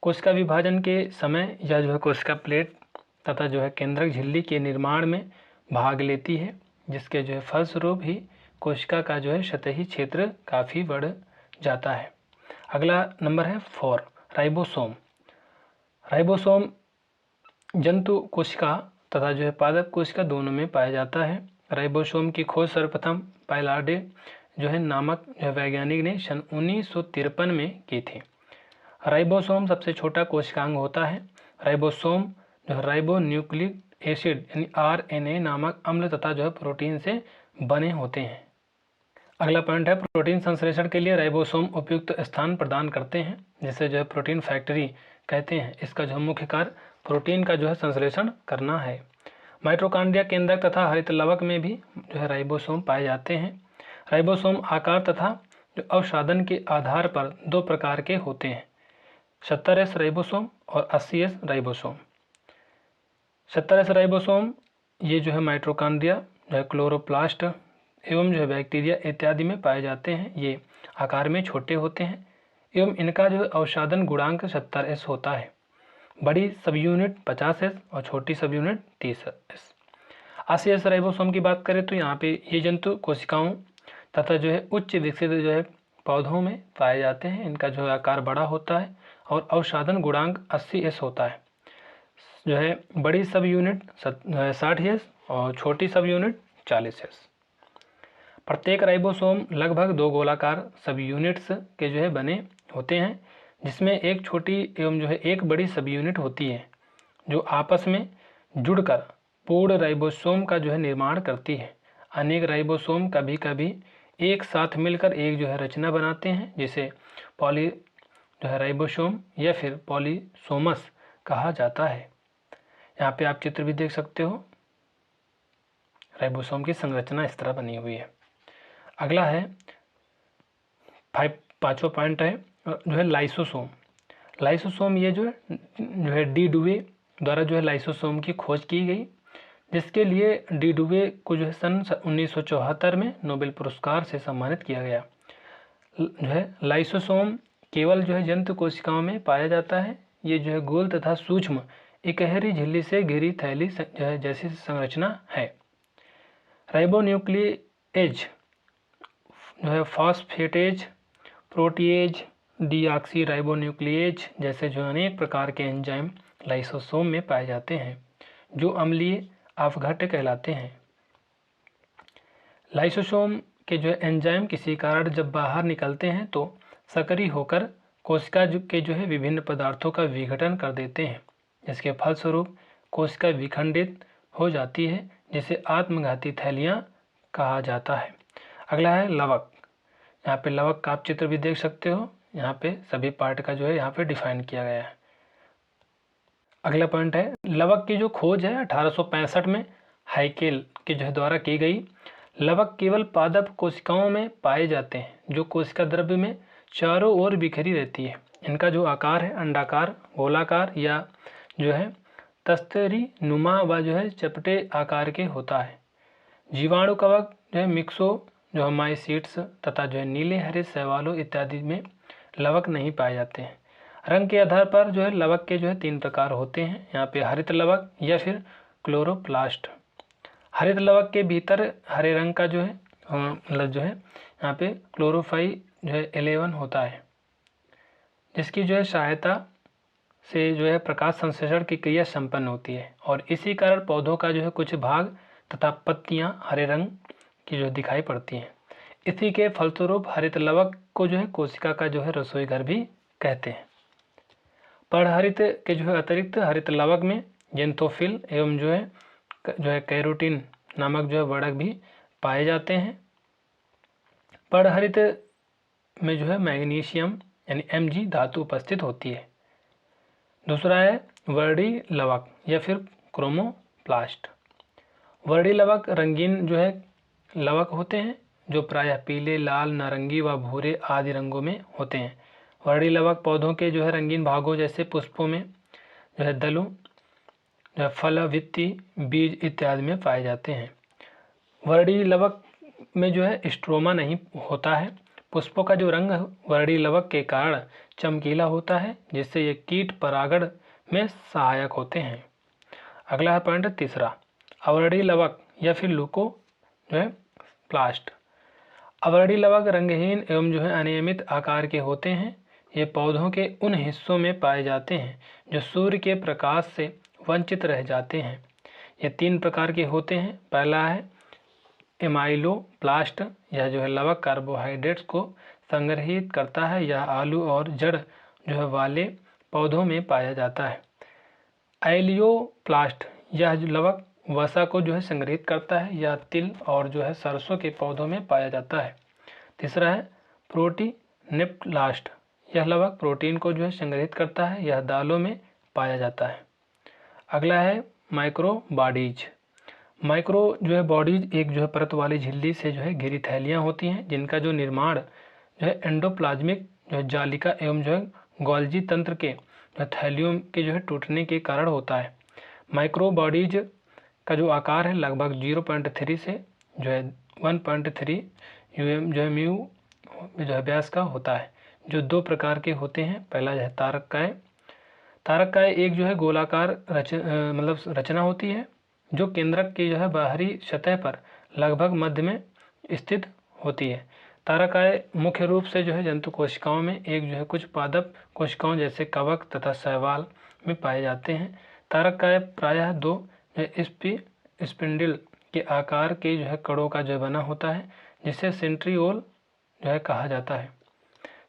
कोशिका विभाजन के समय या जो है कोशिका प्लेट तथा जो है केंद्रक झिल्ली के निर्माण में भाग लेती है, जिसके जो है फलस्वरूप ही कोशिका का जो है सतही क्षेत्र काफ़ी बढ़ जाता है। अगला नंबर है 4 राइबोसोम। राइबोसोम जंतु कोशिका तथा जो है पादप कोशिका दोनों में पाया जाता है। राइबोसोम की खोज सर्वप्रथम पाइलार्डे जो है नामक जो वैज्ञानिक ने सन 1953 में की थी। राइबोसोम सबसे छोटा कोशिकांग होता है। राइबोसोम जो राइबो न्यूक्लिक एसिड यानी RNA नामक अम्ल तथा जो है प्रोटीन से बने होते हैं। अगला पॉइंट है प्रोटीन संश्लेषण के लिए राइबोसोम उपयुक्त स्थान प्रदान करते हैं, जिसे जो है प्रोटीन फैक्ट्री कहते हैं। इसका जो मुख्य कार्य प्रोटीन का जो है संश्लेषण करना है। माइटोकॉन्ड्रिया केंद्रक तथा हरित लवक में भी जो है राइबोसोम पाए जाते हैं। राइबोसोम आकार तथा जो अवसादन के आधार पर 2 प्रकार के होते हैं, 70S राइबोसोम और 80S राइबोसोम। 70S राइबोसोम ये जो है माइटोकॉन्ड्रिया जो है क्लोरोप्लास्ट एवं जो है बैक्टीरिया इत्यादि में पाए जाते हैं। ये आकार में छोटे होते हैं एवं इनका जो है अवसादन गुणांक 70S होता है। बड़ी सब यूनिट 50S और छोटी सब यूनिट 30S। 80S राइबोसोम की बात करें तो यहाँ पे ये जंतु कोशिकाओं तथा जो है उच्च विकसित जो है पौधों में पाए जाते हैं। इनका जो है आकार बड़ा होता है और अवसादन गुणांक 80S होता है। जो है बड़ी सब यूनिट 60S और छोटी सब यूनिट 40S। प्रत्येक राइबोसोम लगभग 2 गोलाकार सब यूनिट्स के जो है बने होते हैं, जिसमें एक छोटी एवं जो है एक बड़ी सब यूनिट होती है, जो आपस में जुड़कर पूर्ण राइबोसोम का जो है निर्माण करती है। अनेक राइबोसोम कभी कभी एक साथ मिलकर एक जो है रचना बनाते हैं, जिसे पॉली जो है राइबोसोम या फिर पॉलीसोमस कहा जाता है। यहाँ पे आप चित्र भी देख सकते हो, राइबोसोम की संरचना इस तरह बनी हुई है। अगला है पांचवा पॉइंट है जो है लाइसोसोम। लाइसोसोम ये जो है डी डुवे द्वारा जो है लाइसोसोम की खोज की गई, जिसके लिए डी डुवे को जो है सन 1974 में नोबेल पुरस्कार से सम्मानित किया गया। जो है लाइसोसोम केवल जो है जंतु कोशिकाओं में पाया जाता है। ये जो है गोल तथा सूक्ष्म इकहरी झिल्ली से घिरी थैली जो है जैसी संरचना है। राइबोन्यूक्लिएज जो है फॉस्फेटेज, प्रोटीएज, डीऑक्सी राइबोन्यूक्लिएज जैसे जो अनेक प्रकार के एंजाइम लाइसोसोम में पाए जाते हैं, जो अम्लीय अपघट्य कहलाते हैं। लाइसोसोम के जो है एंजाइम किसी कारण जब बाहर निकलते हैं तो सक्रिय होकर कोशिका के जो है विभिन्न पदार्थों का विघटन कर देते हैं, जिसके फलस्वरूप कोशिका विखंडित हो जाती है, जिसे आत्मघाती थैलियाँ कहा जाता है। अगला है लवक। यहाँ पे लवक का आप चित्र भी देख सकते हो, यहाँ पे सभी पार्ट का जो है यहाँ पे डिफाइन किया गया है। अगला पॉइंट है लवक की जो खोज है 1865 में हाइकेल के जो है द्वारा की गई। लवक केवल पादप कोशिकाओं में पाए जाते हैं, जो कोशिका द्रव्य में चारों ओर बिखरी रहती है। इनका जो आकार है अंडाकार, गोलाकार या जो है तस्तरी नुमा व जो है चपटे आकार के होता है। जीवाणु कवक जो है मिक्सो जो है माइसीट्स तथा जो है नीले हरे शैवालों इत्यादि में लवक नहीं पाए जाते हैं। रंग के आधार पर जो है लवक के जो है 3 प्रकार होते हैं। यहाँ पे हरित लवक या फिर क्लोरोप्लास्ट। हरित लवक के भीतर हरे रंग का जो है मतलब जो है यहाँ पे क्लोरोफाइल जो है 11 होता है, जिसकी जो है सहायता से जो है प्रकाश संश्लेषण की क्रिया संपन्न होती है, और इसी कारण पौधों का जो है कुछ भाग तथा पत्तियां हरे रंग की जो दिखाई पड़ती हैं। इसी के फलस्वरूप हरित लवक को जो है कोशिका का जो है रसोई घर भी कहते हैं। पर्णहरित के जो है अतिरिक्त हरित लवक में जेंथोफिल एवं जो है कैरोटीन नामक जो है वर्णक भी पाए जाते हैं। पर्णहरित में जो है मैग्नीशियम यानी Mg धातु उपस्थित होती है। दूसरा है वर्णी लवक या फिर क्रोमोप्लास्ट। वर्णी लवक रंगीन जो है लवक होते हैं, जो प्रायः पीले, लाल, नारंगी व भूरे आदि रंगों में होते हैं। वर्णी लवक पौधों के जो है रंगीन भागों जैसे पुष्पों में जो है दलों, जो है फल, वित्ती, बीज इत्यादि में पाए जाते हैं। वर्णी लवक में जो है स्ट्रोमा नहीं होता है। पुष्पों का जो रंग वर्णी लवक के कारण चमकीला होता है, जिससे ये कीट परागण में सहायक होते हैं। अगला है पॉइंट तीसरा, अवर्णी लवक या फिर लुको जो है प्लास्ट। अवर्णी लवक रंगहीन एवं जो है अनियमित आकार के होते हैं। ये पौधों के उन हिस्सों में पाए जाते हैं जो सूर्य के प्रकाश से वंचित रह जाते हैं। ये 3 प्रकार के होते हैं। पहला है एमाइलोप्लास्ट, यह जो है लवक कार्बोहाइड्रेट्स को संग्रहित करता है। यह आलू और जड़ जो है वाले पौधों में पाया जाता है। एलियोप्लास्ट, यह जो लवक वसा को जो है संग्रहित करता है। यह तिल और जो है सरसों के पौधों में पाया जाता है। तीसरा है प्रोटीनेप्लास्ट, यह लवक प्रोटीन को जो है संग्रहित करता है। यह दालों में पाया जाता है। अगला है माइक्रो बॉडीज। माइक्रो जो है बॉडीज एक जो है परत वाली झिल्ली से जो है घिरी थैलियाँ होती हैं, जिनका जो निर्माण जो है एंडोप्लाज्मिक जो है जालिका एवं जो है गोल्जी तंत्र के जो है थैलियों के जो है टूटने के कारण होता है। माइक्रो बॉडीज का जो आकार है लगभग 0.3 से जो है 1.3 UM जो है म्यू जो है व्यास का होता है, जो 2 प्रकार के होते हैं। पहला जो है तारककाय। तारककाय एक जो है गोलाकार मतलब रचना होती है, जो केंद्रक की जो है बाहरी सतह पर लगभग मध्य में स्थित होती है। तारककाय मुख्य रूप से जो है जंतु कोशिकाओं में एक जो है कुछ पादप कोशिकाओं जैसे कवक तथा शैवाल में पाए जाते हैं। तारक काय प्रायः दो स्पिंडल के आकार के जो है कड़ों का जो बना होता है, जिसे सेंट्रियोल जो है कहा जाता है।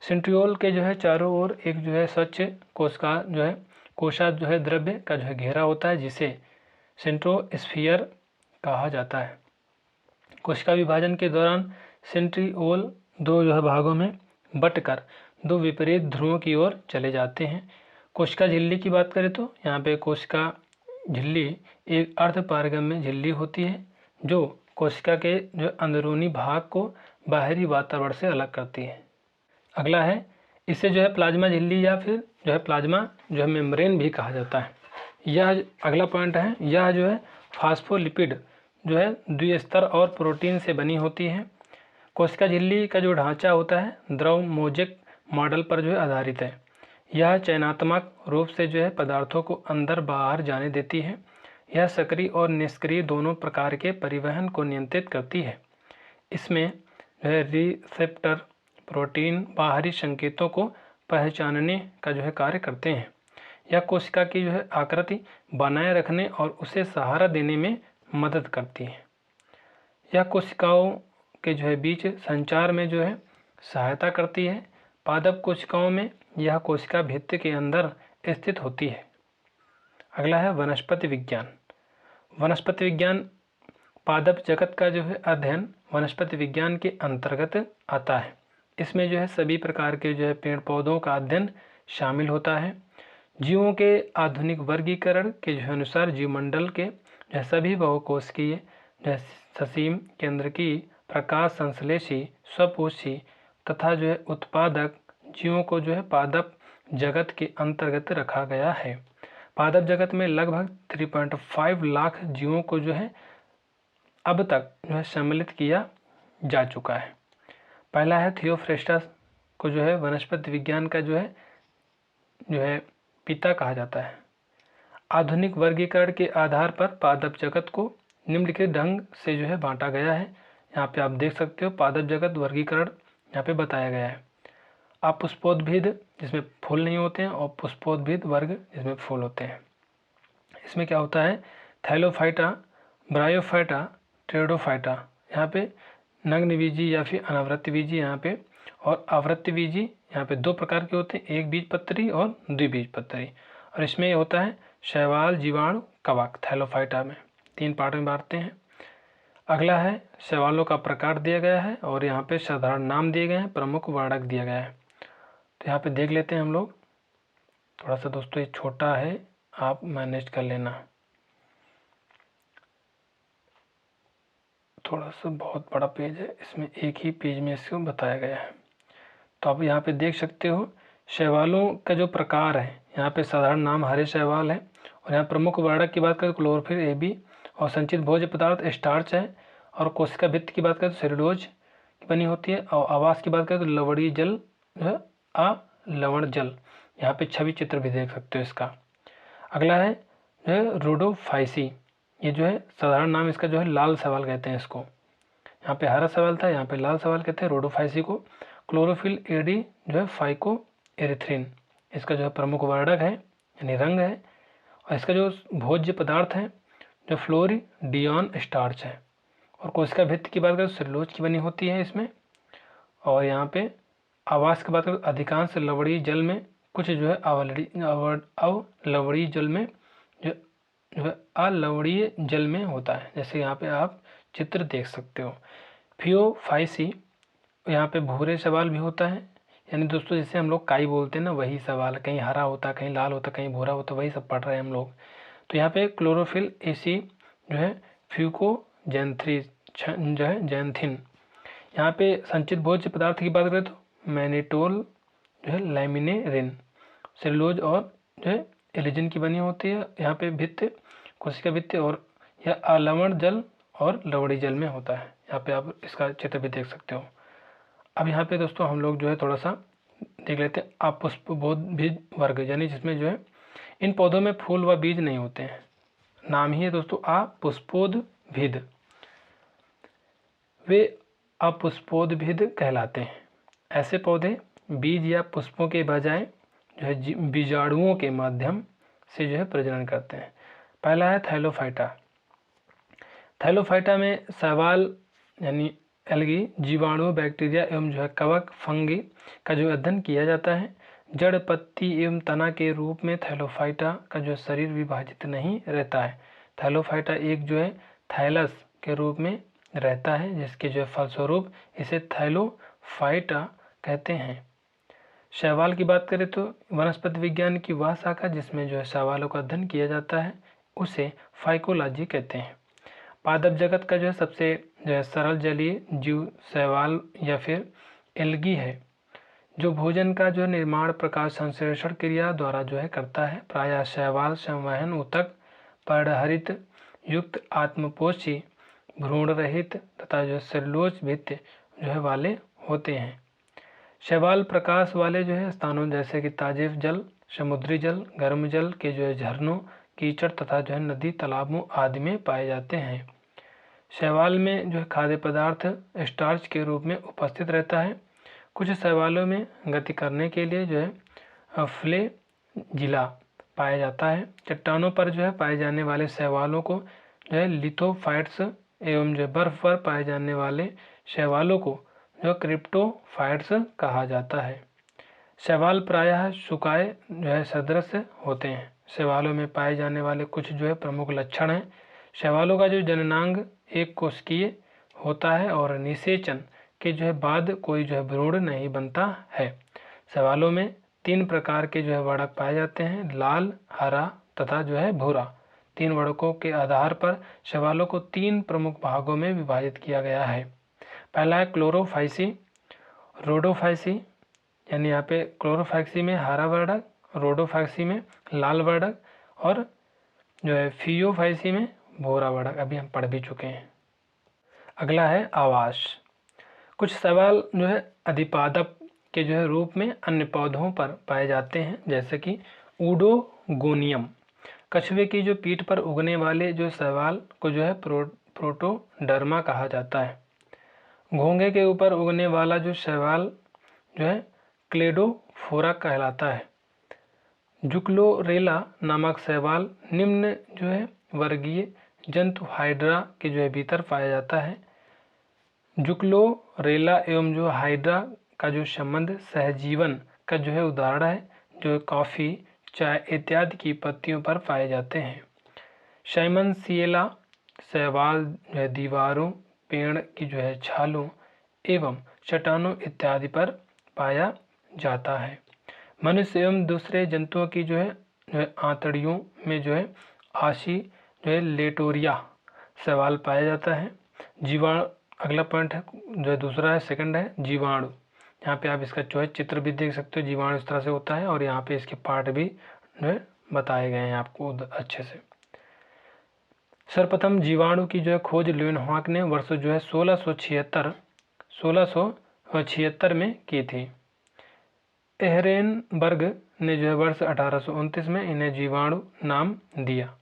सेंट्रियोल के जो है चारों ओर एक जो है स्वच्छ कोशा जो है द्रव्य का जो है घेरा होता है, जिसे सेंट्रोस्फियर कहा जाता है। कोशिका विभाजन के दौरान सेंट्रियोल दो जो है भागों में बंटकर दो विपरीत ध्रुवों की ओर चले जाते हैं। कोशिका झिल्ली की बात करें तो यहाँ पे कोशिका झिल्ली एक अर्धपारगम्य झिल्ली होती है, जो कोशिका के जो अंदरूनी भाग को बाहरी वातावरण से अलग करती है। अगला है, इसे जो है प्लाज्मा झिल्ली या फिर जो है प्लाज्मा जो है मेम्ब्रेन भी कहा जाता है। यह अगला पॉइंट है, यह जो है फास्फोलिपिड जो है द्विस्तर और प्रोटीन से बनी होती है। कोशिका झिल्ली का जो ढांचा होता है द्रव मोज़ेक मॉडल पर जो है आधारित है। यह चयनात्मक रूप से जो है पदार्थों को अंदर बाहर जाने देती है। यह सक्रिय और निष्क्रिय दोनों प्रकार के परिवहन को नियंत्रित करती है। इसमें जो है रिसेप्टर प्रोटीन बाहरी संकेतों को पहचानने का जो है कार्य करते हैं। यह कोशिका की जो है आकृति बनाए रखने और उसे सहारा देने में मदद करती है। यह कोशिकाओं के जो है बीच संचार में जो है सहायता करती है। पादप कोशिकाओं में यह कोशिका भित्ति के अंदर स्थित होती है। अगला है वनस्पति विज्ञान। वनस्पति विज्ञान पादप जगत का जो है अध्ययन वनस्पति विज्ञान के अंतर्गत आता है। इसमें जो है सभी प्रकार के जो है पेड़ पौधों का अध्ययन शामिल होता है। जीवों के आधुनिक वर्गीकरण के जो अनुसार जीवमंडल के जो सभी बहुकोशिकीय जो ससीम केंद्रकी प्रकाश संश्लेषी स्वपोषी तथा जो है उत्पादक जीवों को जो है पादप जगत के अंतर्गत रखा गया है। पादप जगत में लगभग 3.5 लाख जीवों को जो है अब तक जो है सम्मिलित किया जा चुका है। पहला है थियोफ्रेस्टस को जो है वनस्पति विज्ञान का जो है पिता कहा जाता है। आधुनिक वर्गीकरण के आधार पर पादप जगत को निम्नलिखित ढंग से जो है बांटा गया है। यहाँ पे आप देख सकते हो पादप जगत वर्गीकरण यहाँ पे बताया गया है। अपुष्पोद्भिद जिसमें फूल नहीं होते हैं और पुष्पोद्भिद वर्ग जिसमें फूल होते हैं। इसमें क्या होता है, थैलोफाइटा, ब्रायोफाइटा, ट्रेडोफाइटा, यहाँ पे नग्नबीजी या फिर अनावृत्तबीजी यहाँ पे, और आवृत्तबीजी यहाँ पे दो प्रकार के होते हैं, एक बीजपत्री और द्विबीजपत्री। और इसमें होता है शैवाल, जीवाणु, कवक, थैलोफाइटा में 3 पार्ट में बांटते हैं। अगला है शैवालों का प्रकार दिया गया है और यहाँ पे साधारण नाम दिए गए हैं, प्रमुख वर्णक दिया गया है। तो यहाँ पे देख लेते हैं हम लोग। थोड़ा सा दोस्तों ये छोटा है, आप मैनेज कर लेना। थोड़ा सा बहुत बड़ा पेज है, इसमें एक ही पेज में इसको बताया गया है। तो आप यहाँ पे देख सकते हो शैवालों का जो प्रकार है, यहाँ पे साधारण नाम हरे शैवाल है। और यहाँ प्रमुख वर्णक की बात करें तो क्लोरोफिल AB, और संचित भोज्य पदार्थ स्टार्च है। और कोशिका भित्ति की बात करें तो सेलुलोज की बनी होती है। और आवास की बात करें तो लवणीय जल जो है अलवण जल। यहाँ पे छवि चित्र भी देख सकते हो इसका। अगला है जो है रोडोफाइसी, ये जो है साधारण नाम इसका जो है लाल शैवाल कहते हैं इसको। यहाँ पे हरा शैवाल था, यहाँ पे लाल शैवाल कहते हैं रोडोफाइसी को। क्लोरोफिल AD जो है फाइको एरिथ्रिन, इसका जो है प्रमुख वर्णक है यानी रंग है। और इसका जो भोज्य पदार्थ है जो फ्लोरिडियन स्टार्च है। और कोशिका भित्ति की बात करें तो सेलुलोज की बनी होती है इसमें। और यहाँ पे आवास की बात करें तो अधिकांश लवणीय जल में, कुछ जो है अवलवणीय जल में जो है अलवणीय जल में होता है, जैसे यहाँ पे आप चित्र देख सकते हो। फियोफाइसी, यहाँ पे भूरे शैवाल भी होता है, यानी दोस्तों जैसे हम लोग काई बोलते हैं ना, वही सवाल, कहीं हरा होता कहीं लाल होता कहीं भूरा होता, वही सब पढ़ रहे हैं हम लोग। तो यहाँ पे क्लोरोफिल AC जो है फ्यूकोजैंथ्री जो है जैंथिन। यहाँ पे संचित भोज्य पदार्थ की बात करें तो मैनिटोल जो है लैमिनेरिन, सेलुलोज और जो है एलिजिन की बनी होती है। यहाँ पे भित्ति, कोशिका भित्ति, और यह अलवण जल और लवणीय जल में होता है। यहाँ पे आप इसका चित्र भी देख सकते हो। अब यहाँ पे दोस्तों हम लोग जो है थोड़ा सा देख लेते हैं अपुष्पोद्भिद वर्ग, यानी जिसमें जो है इन पौधों में फूल व बीज नहीं होते हैं। नाम ही है दोस्तों अपुष्पोद्भिद। वे अपुष्पोद्भिद कहलाते हैं। ऐसे पौधे बीज या पुष्पों के बजाय जो है बीजाणुओं के माध्यम से जो है प्रजनन करते हैं। पहला है थैलोफाइटा। थैलोफाइटा में शैवाल यानी एल्गी, जीवाणु, बैक्टीरिया एवं जो है कवक, फंगी का जो अध्ययन किया जाता है। जड़, पत्ती एवं तना के रूप में थैलोफाइटा का जो शरीर विभाजित नहीं रहता है। थैलोफाइटा एक जो है थैलस के रूप में रहता है, जिसके जो है फलस्वरूप इसे थैलोफाइटा कहते हैं। शैवाल की बात करें तो वनस्पति विज्ञान की वह शाखा जिसमें जो है शैवालों का अध्ययन किया जाता है उसे फाइकोलॉजी कहते हैं। पादप जगत का जो है सबसे जो है सरल जलीय जीव शैवाल या फिर एल्गी है, जो भोजन का जो निर्माण प्रकाश संश्लेषण क्रिया द्वारा जो है करता है। प्रायः शैवाल संवहन ऊतक, पर्णहरित युक्त, आत्मपोषी, भ्रूण रहित तथा जो सेलुलोज भित्ति जो है वाले होते हैं। शैवाल प्रकाश वाले जो है स्थानों जैसे कि ताजे जल, समुद्री जल, गर्म जल के जो है झरनों, कीचड़ तथा जो है नदी, तालाबों आदि में पाए जाते हैं। शैवाल में जो है खाद्य पदार्थ स्टार्च के रूप में उपस्थित रहता है। कुछ शैवालों में गति करने के लिए जो है फ्लैजिला पाया जाता है। चट्टानों पर जो है पाए जाने वाले शैवालों को जो है लिथोफाइट्स एवं जो बर्फ पर पाए जाने वाले शैवालों को जो क्रिप्टोफाइट्स कहा जाता है। शैवाल प्रायः सुकाए जो है सदृश होते हैं। शैवालों में पाए जाने वाले कुछ जो है प्रमुख लक्षण हैं। शैवालों का जो जननांग एक कोशिकीय होता है और निषेचन के जो है बाद कोई जो है भ्रूण नहीं बनता है। शैवालों में 3 प्रकार के जो है वर्णक पाए जाते हैं, लाल, हरा तथा जो है भूरा। 3 वर्णकों के आधार पर शैवालों को 3 प्रमुख भागों में विभाजित किया गया है। पहला है क्लोरोफाइसी, रोडोफाइसी, यानी यहाँ पे क्लोरोफाइसी में हरा वर्णक, रोडोफाइसी में लाल वर्णक और जो है फियोफाइसी में भूरा वर्णक। अभी हम पढ़ भी चुके हैं। अगला है आवास। कुछ शैवाल जो है अधिपादप के जो है रूप में अन्य पौधों पर पाए जाते हैं, जैसे कि ऊडोगोनियम। कछुए की जो पीठ पर उगने वाले जो शैवाल को जो है प्रोटोडर्मा कहा जाता है। घोंघे के ऊपर उगने वाला जो शैवाल जो है क्लेडोफोरा कहलाता है। जुक्लोरेला नामक शैवाल निम्न जो है वर्गीय जंतु हाइड्रा के जो है भीतर पाया जाता है। जुक्लोरेला एवं जो हाइड्रा का जो संबंध सहजीवन का जो है उदाहरण है, जो कॉफ़ी, चाय इत्यादि की पत्तियों पर पाए जाते हैं। साइमनसिएला शैवाल जो है दीवारों, पेड़ की जो है छालों एवं चट्टानों इत्यादि पर पाया जाता है। मनुष्य एवं दूसरे जंतुओं की जो है आंतड़ियों में जो है आशी जो है लेटोरिया शैवाल पाया जाता है। जीवाणु, अगला पॉइंट है जो है दूसरा है, सेकंड है जीवाणु। यहाँ पे आप इसका जो है चित्र भी देख सकते हो, जीवाणु इस तरह से होता है और यहाँ पे इसके पार्ट भी जो है बताए गए हैं आपको अच्छे से। सर्वप्रथम जीवाणु की जो है खोज ल्यूनहॉक ने वर्ष जो है 1676 में की थी। एहरेनबर्ग ने जो है वर्ष 1829 में इन्हें जीवाणु नाम दिया।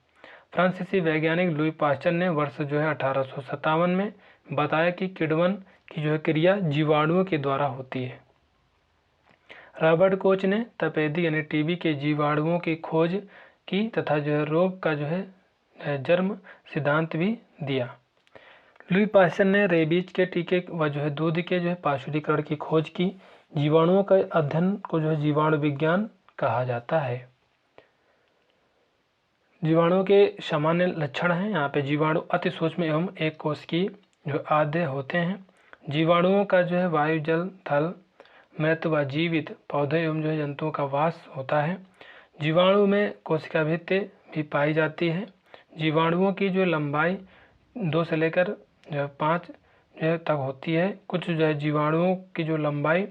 फ्रांसीसी वैज्ञानिक लुई पास्चर ने वर्ष जो है 1857 में बताया कि किण्वन की जो है क्रिया जीवाणुओं के द्वारा होती है। रॉबर्ट कोच ने तपेदी यानी टीबी के जीवाणुओं की खोज की तथा जो है रोग का जो है जन्म सिद्धांत भी दिया। लुई पास्चर ने रेबीज के टीके व जो है दूध के जो है पाशुरीकरण की खोज की। जीवाणुओं का अध्ययन को जो है जीवाणु विज्ञान कहा जाता है। जीवाणुओं के सामान्य लक्षण हैं। यहाँ पे जीवाणु अति सूक्ष्म एवं एक कोश की जो आद्य होते हैं। जीवाणुओं का जो है वायु, जल, थल, मृत व जीवित पौधे एवं जो है जंतुओं का वास होता है। जीवाणु में कोशिका भित्ति भी पाई जाती है। जीवाणुओं की जो लंबाई 2 से लेकर जो है 5 जो है तक होती है। कुछ जो है जीवाणुओं की जो लंबाई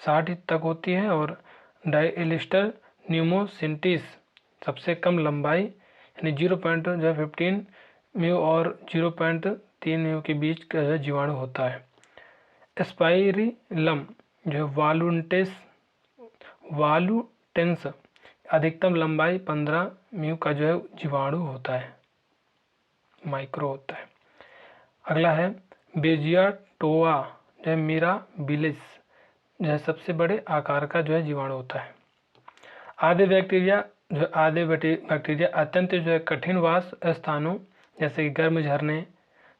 60 तक होती है और डायलिस्टर न्यूमोसिंटिस सबसे कम लंबाई यानी 0.15 म्यू और 0.3 म्यू के बीच का जो जीवाणु होता है। स्पाइरिलम जो वालुटेंस अधिकतम लंबाई 15 म्यू का जो है जीवाणु होता है, माइक्रो होता है। अगला है बेजियाटोआ जो है मिराबिलिस जो है सबसे बड़े आकार का जो है जीवाणु होता है। आधे बैक्टीरिया जो आधे बैक्टीरिया अत्यंत जो है कठिन वास स्थानों जैसे कि गर्म झरने,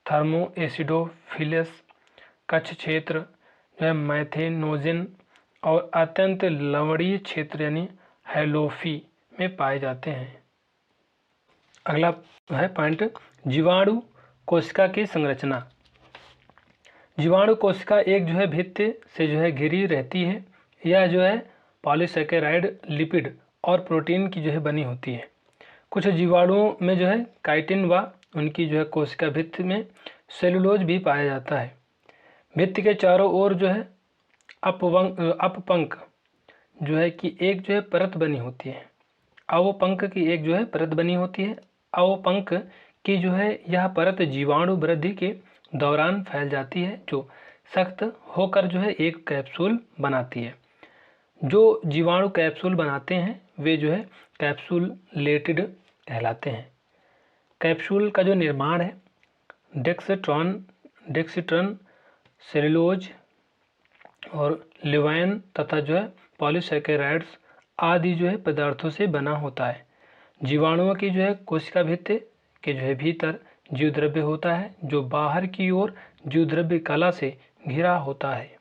थर्मो एसिडोफिलस, कच्छ क्षेत्र, जो है मैथेनोजन और अत्यंत लवणीय क्षेत्र यानी हैलोफी में पाए जाते हैं। अगला है पॉइंट जीवाणु कोशिका की संरचना। जीवाणु कोशिका एक जो है भित्ति से जो है घिरी रहती है। यह जो है पॉलीसैकेराइड, लिपिड और प्रोटीन की जो है बनी होती है। कुछ जीवाणुओं में जो है काइटिन व उनकी जो है कोशिका भित्ति में सेलुलोज भी पाया जाता है। भित्ति के चारों ओर जो है अपपंक जो है कि एक जो है परत बनी होती है। अवपंक की एक जो है परत बनी होती है। अवपंक की जो है यह परत जीवाणु वृद्धि के दौरान फैल जाती है, जो सख्त होकर जो है एक कैप्सूल बनाती है। जो जीवाणु कैप्सूल बनाते हैं वे जो है कैप्सूलेटेड कहलाते हैं। कैप्सूल का जो निर्माण है डेक्सिट्रॉन, सेलुलोज और लिवाइन तथा जो है पॉलीसैकेराइड्स आदि जो है पदार्थों से बना होता है। जीवाणुओं की जो है कोशिका भित्ति के जो है भीतर जीवद्रव्य होता है, जो बाहर की ओर जीवद्रव्य कला से घिरा होता है।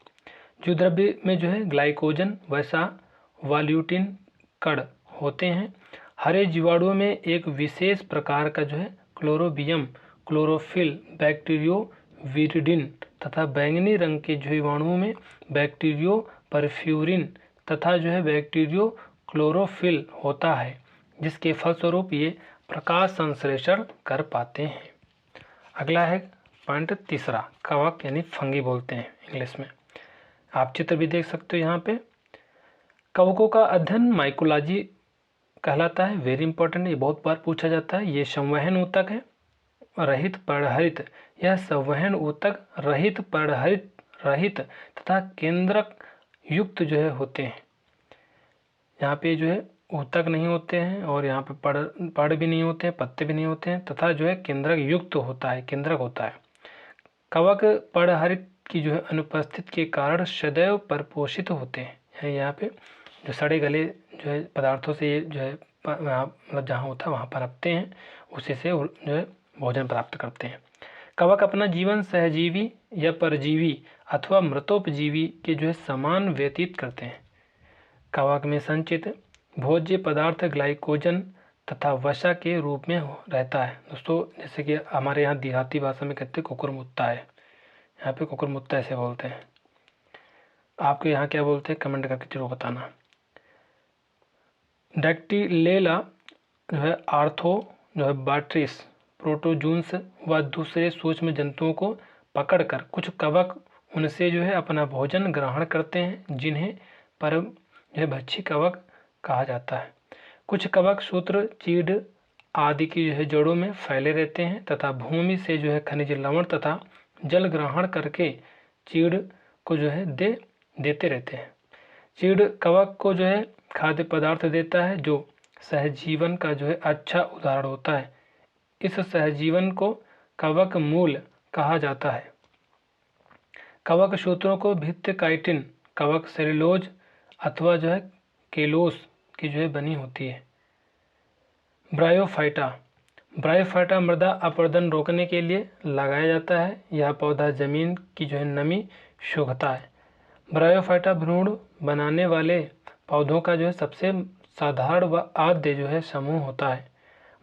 जीवद्रव्य में जो है ग्लाइकोजन वसा वॉल्यूटिन कण होते हैं। हरे जीवाणुओं में एक विशेष प्रकार का जो है क्लोरोबियम, क्लोरोफिल, बैक्टीरियोविरिडिन तथा बैंगनी रंग के जीवाणुओं में बैक्टीरियो परफ्यूरिन तथा जो है बैक्टीरियो क्लोरोफिल होता है, जिसके फलस्वरूप ये प्रकाश संश्लेषण कर पाते हैं। अगला है पॉइंट तीसरा, कवक यानी फंगी बोलते हैं इंग्लिश में। आप चित्र भी देख सकते हो यहाँ पे। कवकों का अध्ययन माइकोलॉजी कहलाता है। वेरी इंपॉर्टेंट, ये बहुत बार पूछा जाता है। ये संवहन ऊतक है रहित पर्णहरित। यह संवहन ऊतक रहित पर्णहरित रहित तथा केंद्रक युक्त जो है होते हैं। यहाँ पे जो है ऊतक नहीं होते हैं और यहाँ पे पड़ भी नहीं होते हैं, पत्ते भी नहीं होते हैं तथा जो है केंद्रक युक्त होता है, केंद्रक होता है। कवक पर्णहरित की जो है अनुपस्थिति के कारण सदैव परपोषित होते हैं। यहाँ पे जो सड़े गले जो है पदार्थों से ये जो है मतलब जहाँ होता है वहाँ पनपते हैं, उसी से जो है भोजन प्राप्त करते हैं। कवक अपना जीवन सहजीवी या परजीवी अथवा मृतोपजीवी के जो है समान व्यतीत करते हैं। कवक में संचित भोज्य पदार्थ ग्लाइकोजन तथा वसा के रूप में रहता है। दोस्तों जैसे कि हमारे यहाँ देहाती भाषा में कहते हैं कुकुरमुत्ता है, यहाँ पे कुकुरमुत्ता ऐसे बोलते हैं। आपके यहाँ क्या बोलते हैं कमेंट करके जरूर बताना। डैक्टिलेला जो है आर्थो जो है बाट्रिस प्रोटोजून्स व दूसरे सूक्ष्म जंतुओं को पकड़कर कुछ कवक उनसे जो है अपना भोजन ग्रहण करते हैं, जिन्हें परभक्षी कवक कहा जाता है। कुछ कवक सूत्र, चीड़ आदि की जो है जड़ों में फैले रहते हैं तथा भूमि से जो है खनिज लवण तथा जल ग्रहण करके चीड़ को जो है देते रहते हैं। चीड़ कवक को जो है खाद्य पदार्थ देता है, जो सहजीवन का जो है अच्छा उदाहरण होता है। इस सहजीवन को कवक मूल कहा जाता है। कवक सूत्रों को भित्ति काइटिन, कवक सेलुलोज अथवा जो है केलोस की जो है बनी होती है। ब्रायोफाइटा मृदा अपरदन रोकने के लिए लगाया जाता है। यह पौधा जमीन की जो है नमी सूंघता है। ब्रायोफाइटा भ्रूण बनाने वाले पौधों का जो है सबसे साधारण व आद्य जो है समूह होता है।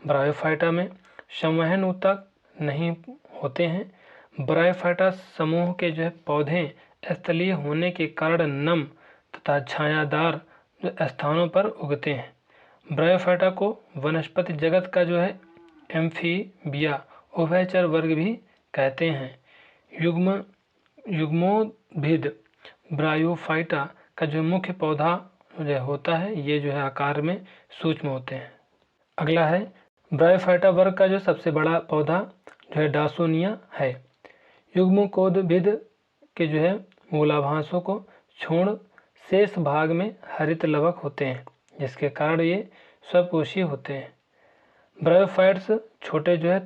ब्रायोफाइटा में संवहन ऊतक नहीं होते हैं। ब्रायोफाइटा समूह के जो है पौधे स्थलीय होने के कारण नम तथा छायादार स्थानों पर उगते हैं। ब्रायोफाइटा को वनस्पति जगत का जो है एम्फीबिया उभयचर वर्ग भी कहते हैं। युग्मोद्भिद ब्रायोफाइटा का जो मुख्य पौधा जो होता है, ये जो है आकार में सूक्ष्म होते हैं। अगला है ब्रायोफाइटा वर्ग का जो सबसे बड़ा पौधा जो है डासोनिया है। युग्मोद्भिद के जो है मूलाभासों को छोड़ शेष भाग में हरित लवक होते हैं, जिसके कारण ये स्वपोषी होते हैं। ब्रायोफाइट्स छोटे जो है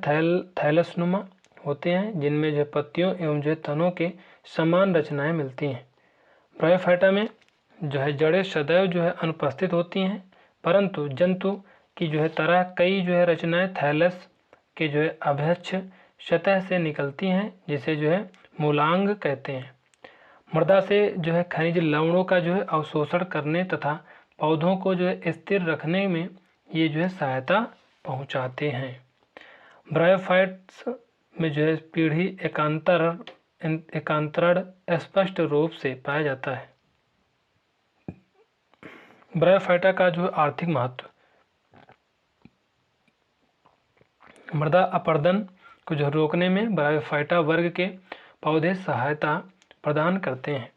थैलसनुमा होते हैं, जिनमें जो पत्तियों एवं जो तनों के समान रचनाएं मिलती हैं। ब्रायोफाइटा में जो है जड़ें सदैव जो है अनुपस्थित होती हैं। परंतु जंतु की जो है तरह कई जो है रचनाएं थैलस के जो है अभ्यक्ष सतह से निकलती हैं, जिसे जो है मूलांग कहते हैं। मृदा से जो है खनिज लवणों का जो है अवशोषण करने तथा पौधों को जो है स्थिर रखने में ये जो है सहायता पहुंचाते हैं। ब्रायोफाइट्स में जो है पीढ़ी एकांतरण स्पष्ट रूप से पाया जाता है। ब्रायोफाइटा का जो आर्थिक महत्व, मृदा अपरदन को जो रोकने में ब्रायोफाइटा वर्ग के पौधे सहायता प्रदान करते हैं।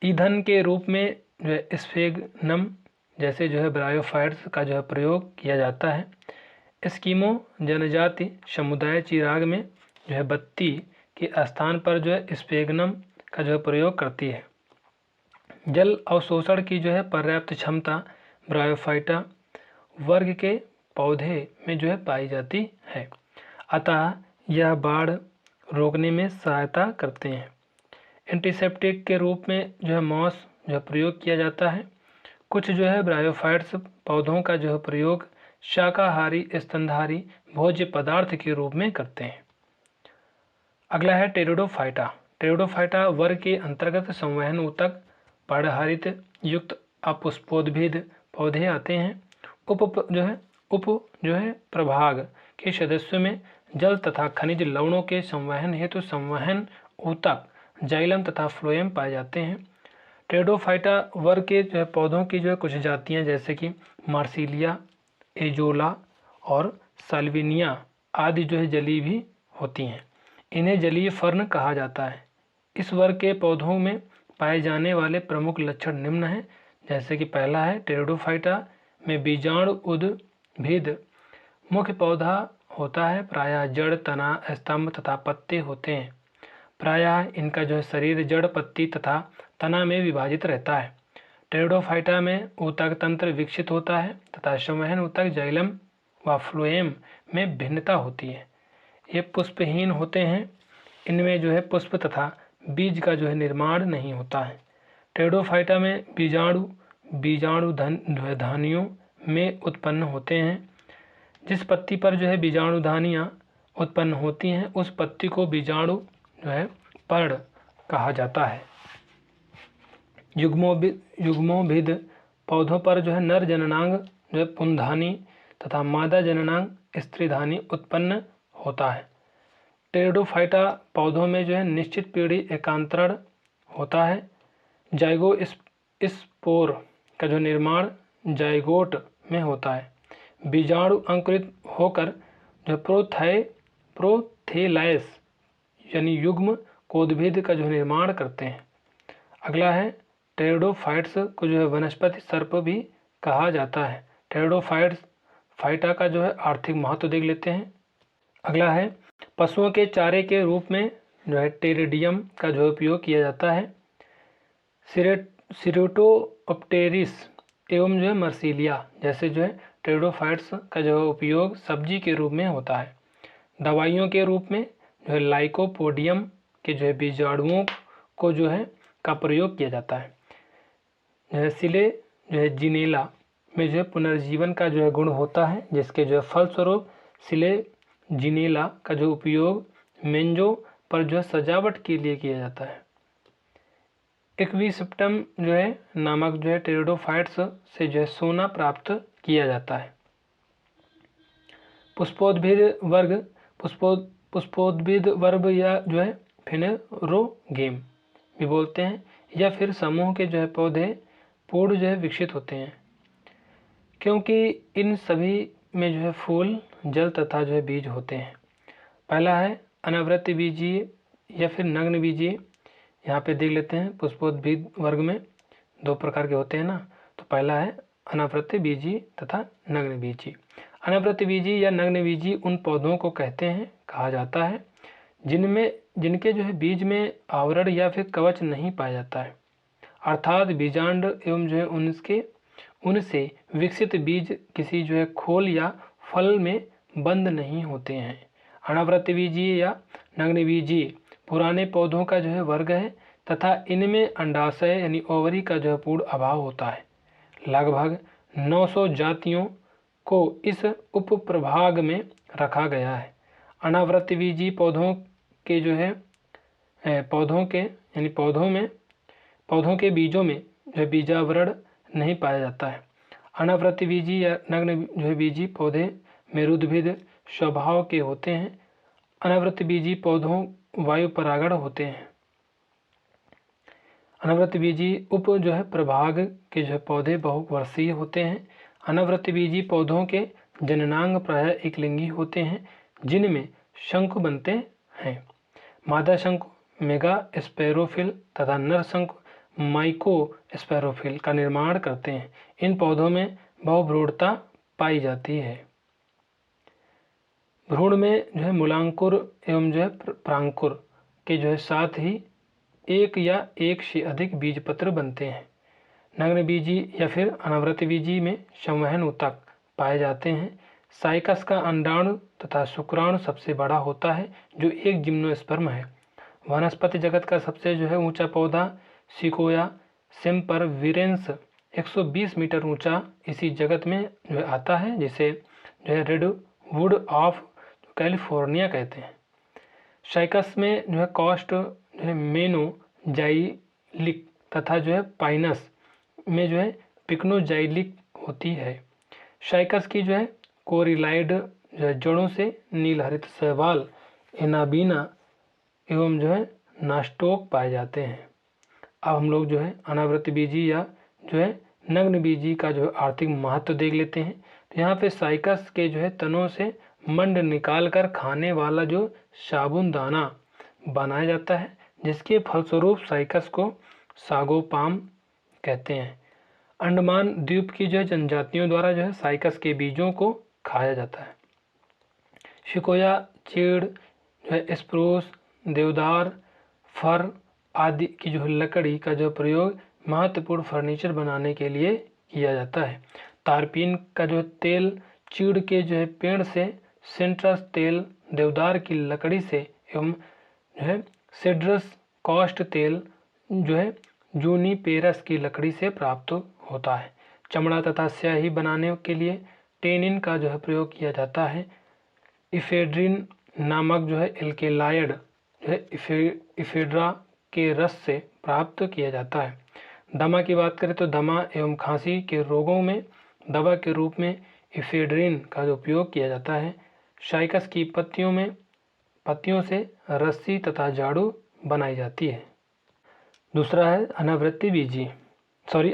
ईंधन के रूप में जो है स्फेगनम जैसे जो है ब्रायोफाइट्स का जो है प्रयोग किया जाता है। एस्किमो जनजाति समुदाय चिराग में जो है बत्ती के स्थान पर जो है स्फेगनम का जो है प्रयोग करती है। जल अवशोषण की जो है पर्याप्त क्षमता ब्रायोफाइटा वर्ग के पौधे में जो है पाई जाती है, अतः यह बाढ़ रोकने में सहायता करते हैं। एंटीसेप्टिक के रूप में जो है मॉस जो है प्रयोग किया जाता है। कुछ जो है ब्रायोफाइट्स पौधों का जो है प्रयोग शाकाहारी स्तनधारी भोज्य पदार्थ के रूप में करते हैं। अगला है टेरिडोफाइटा। टेरिडोफाइटा वर्ग के अंतर्गत संवहन ऊतक पर्णहरित युक्त अपुष्पोद्भिद पौधे आते हैं। उप जो है प्रभाग के सदस्यों में जल तथा खनिज लवणों के संवहन हेतु संवहन ऊतक जाइलम तथा फ्लोएम पाए जाते हैं। टेरिडोफाइटा वर्ग के जो है पौधों की जो है कुछ जातियां जैसे कि मार्सिलिया, एजोला और साल्विनिया आदि जो है जलीय भी होती हैं। इन्हें जलीय फर्न कहा जाता है। इस वर्ग के पौधों में पाए जाने वाले प्रमुख लक्षण निम्न हैं, जैसे कि पहला है टेरिडोफाइटा में बीजाणु उद्भिद मुख्य पौधा होता है। प्रायः जड़, तना, स्तंभ तथा पत्ते होते हैं। प्रायः इनका जो है शरीर जड़, पत्ती तथा तना में विभाजित रहता है। टेरिडोफाइटा में ऊतक तंत्र विकसित होता है तथा संवहन ऊतक जाइलम व फ्लोएम में भिन्नता होती है। ये पुष्पहीन होते हैं। इनमें जो है पुष्प तथा बीज का जो है निर्माण नहीं होता है। टेरिडोफाइटा में बीजाणु धानियों में उत्पन्न होते हैं। जिस पत्ती पर जो है बीजाणुधानियाँ उत्पन्न होती हैं उस पत्ती को बीजाणु जो है पर्ण कहा जाता है। युग्मोभिद पौधों पर जो है नर जननांग जो है पुंधानी तथा मादा जननांग स्त्रीधानी उत्पन्न होता है। टेरिडोफाइटा पौधों में जो है निश्चित पीढ़ी एकांतरण होता है। जाइगोस्पोर का जो निर्माण जाइगोट में होता है। बीजाणु अंकुरित होकर जो प्रोथेलाइस यानी युग्म कोद्भिद का जो निर्माण करते हैं। अगला है टेरिडोफाइट्स को जो है वनस्पति सर्प भी कहा जाता है। टेरिडोफाइटा का जो है आर्थिक महत्व देख लेते हैं। अगला है पशुओं के चारे के रूप में जो है टेरिडियम का जो उपयोग किया जाता है। सिरेटोप्टेरिस एवं जो है मर्सिलिया जैसे जो है टेरिडोफाइट्स का जो उपयोग सब्जी के रूप में होता है। दवाइयों के रूप में जो है लाइकोपोडियम के जो है बीजाणुओं को जो है का प्रयोग किया जाता है। जो है सिले जो है जिनेला में जो है पुनर्जीवन का जो है गुण होता है, जिसके जो है फलस्वरूप सिले जिनेला का जो उपयोग मेंजो पर जो है सजावट के लिए किया जाता है। इक्विसेप्टम जो है नामक जो है टेरिडोफाइट्स से जो है सोना प्राप्त किया जाता है। पुष्पोद्भिद वर्ग या जो है फेनेरोगेम भी बोलते हैं, या फिर समूह के जो है पौधे पूर्ण जो है विकसित होते हैं, क्योंकि इन सभी में जो है फूल, जल तथा जो है बीज होते हैं। पहला है अनावृत बीजीय या फिर नग्न बीजीय। यहाँ पे देख लेते हैं पुष्पोद्भिद वर्ग में दो प्रकार के होते हैं ना, तो पहला है अनावृत बीजीय तथा नग्न बीजीय। अनावृत बीजीय या नग्न बीजीय उन पौधों को कहा जाता है जिनके जो है बीज में आवरण या फिर कवच नहीं पाया जाता है, अर्थात बीजांड एवं जो है उनसे विकसित बीज किसी जो है खोल या फल में बंद नहीं होते हैं। अनावृत बीजीय या नग्न बीजीय पुराने पौधों का जो है वर्ग है तथा इनमें अंडाशय यानी ओवरी का जो है पूर्ण अभाव होता है। लगभग 900 जातियों को इस उपप्रभाग में रखा गया है। अनावृतबीजी पौधों के जो है पौधों के बीजों में जो बीजावरण नहीं पाया जाता है। अनावृतबीजी या नग्न जो है बीजी पौधे मेरुद्भिद स्वभाव के होते हैं। अनावृतबीजी पौधों वायु परागण होते हैं। अनावृतबीजी उप जो है प्रभाग के जो है पौधे बहुवर्षीय होते हैं। अनावृतबीजी पौधों के जननांग प्रायः एकलिंगी होते हैं, जिनमें शंकु बनते हैं। मादा शंकु मेगा स्पैरोफिल तथा नर शंकु माइको स्पैरोफिल का निर्माण करते हैं। इन पौधों में बहुभ्रूणता पाई जाती है। भ्रूण में जो है मूलांकुर एवं जो है प्रांकुर के जो है साथ ही एक या एक से अधिक बीजपत्र बनते हैं। नग्न बीजी या फिर अनावृत बीजी में संवहन ऊतक पाए जाते हैं। साइकस का अंडाणु तथा शुक्राणु सबसे बड़ा होता है, जो एक जिम्नोस्पर्म है। वनस्पति जगत का सबसे जो है ऊंचा पौधा सिकोया सेम्परविरेंस 120 मीटर ऊंचा इसी जगत में जो है आता है, जिसे जो है रेडवुड ऑफ कैलिफोर्निया कहते हैं। साइकस में जो है कॉस्ट जो है मेनोजाइलिक तथा जो है पाइनस में जो है पिक्नोजाइलिक होती है। साइकस की जो है कोरिलाइड जो है जड़ों से नीलहरित शैवाल एनाबीना एवं जो है नास्टोक पाए जाते हैं। अब हम लोग जो है अनावृत बीजी या जो है नग्न बीजी का जो है आर्थिक महत्व देख लेते हैं। तो यहाँ पे साइकस के जो है तनों से मंड निकाल कर खाने वाला जो साबुनदाना बनाया जाता है, जिसके फलस्वरूप साइकस को सागोपाम कहते हैं। अंडमान द्वीप की जो है जनजातियों द्वारा जो है साइकस के बीजों को खाया जाता है। शिकोया चीड़ जो है स्प्रूस देवदार फर आदि की जो है लकड़ी का जो प्रयोग महत्वपूर्ण फर्नीचर बनाने के लिए किया जाता है। तारपीन का जो तेल चीड़ के जो है पेड़ से, सिट्रस तेल देवदार की लकड़ी से एवं जो है सिड्रस कॉस्ट तेल जो है जूनिपेरस की लकड़ी से प्राप्त होता है। चमड़ा तथा स्याही बनाने के लिए टेनिन का जो है प्रयोग किया जाता है। इफेड्रिन नामक जो है एल्केलाइड जो है इफेड्रा के रस से प्राप्त किया जाता है। दमा की बात करें तो दमा एवं खांसी के रोगों में दवा के रूप में इफेड्रिन का जो उपयोग किया जाता है। साइकस की पत्तियों से रस्सी तथा झाड़ू बनाई जाती है। दूसरा है आवृत्ति बीजी है।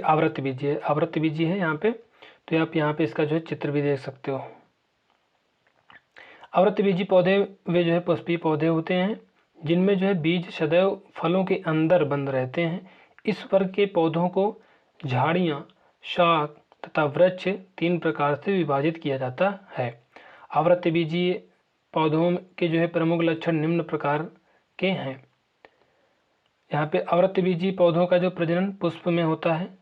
आवृत्ति बीजी है यहाँ पे, तो आप यहाँ पे इसका जो है चित्र भी देख सकते हो। आवृत्ति बीजी पौधे वे जो है पुष्पीय पौधे होते हैं, जिनमें जो है बीज सदैव फलों के अंदर बंद रहते हैं। इस वर्ग के पौधों को झाड़ियाँ, शाख तथा वृक्ष 3 प्रकार से विभाजित किया जाता है। आवृत्ति बीजी पौधों के जो है प्रमुख लक्षण निम्न प्रकार के हैं। यहाँ पे आवृत्ति बीजी पौधों का जो प्रजनन पुष्प में होता है।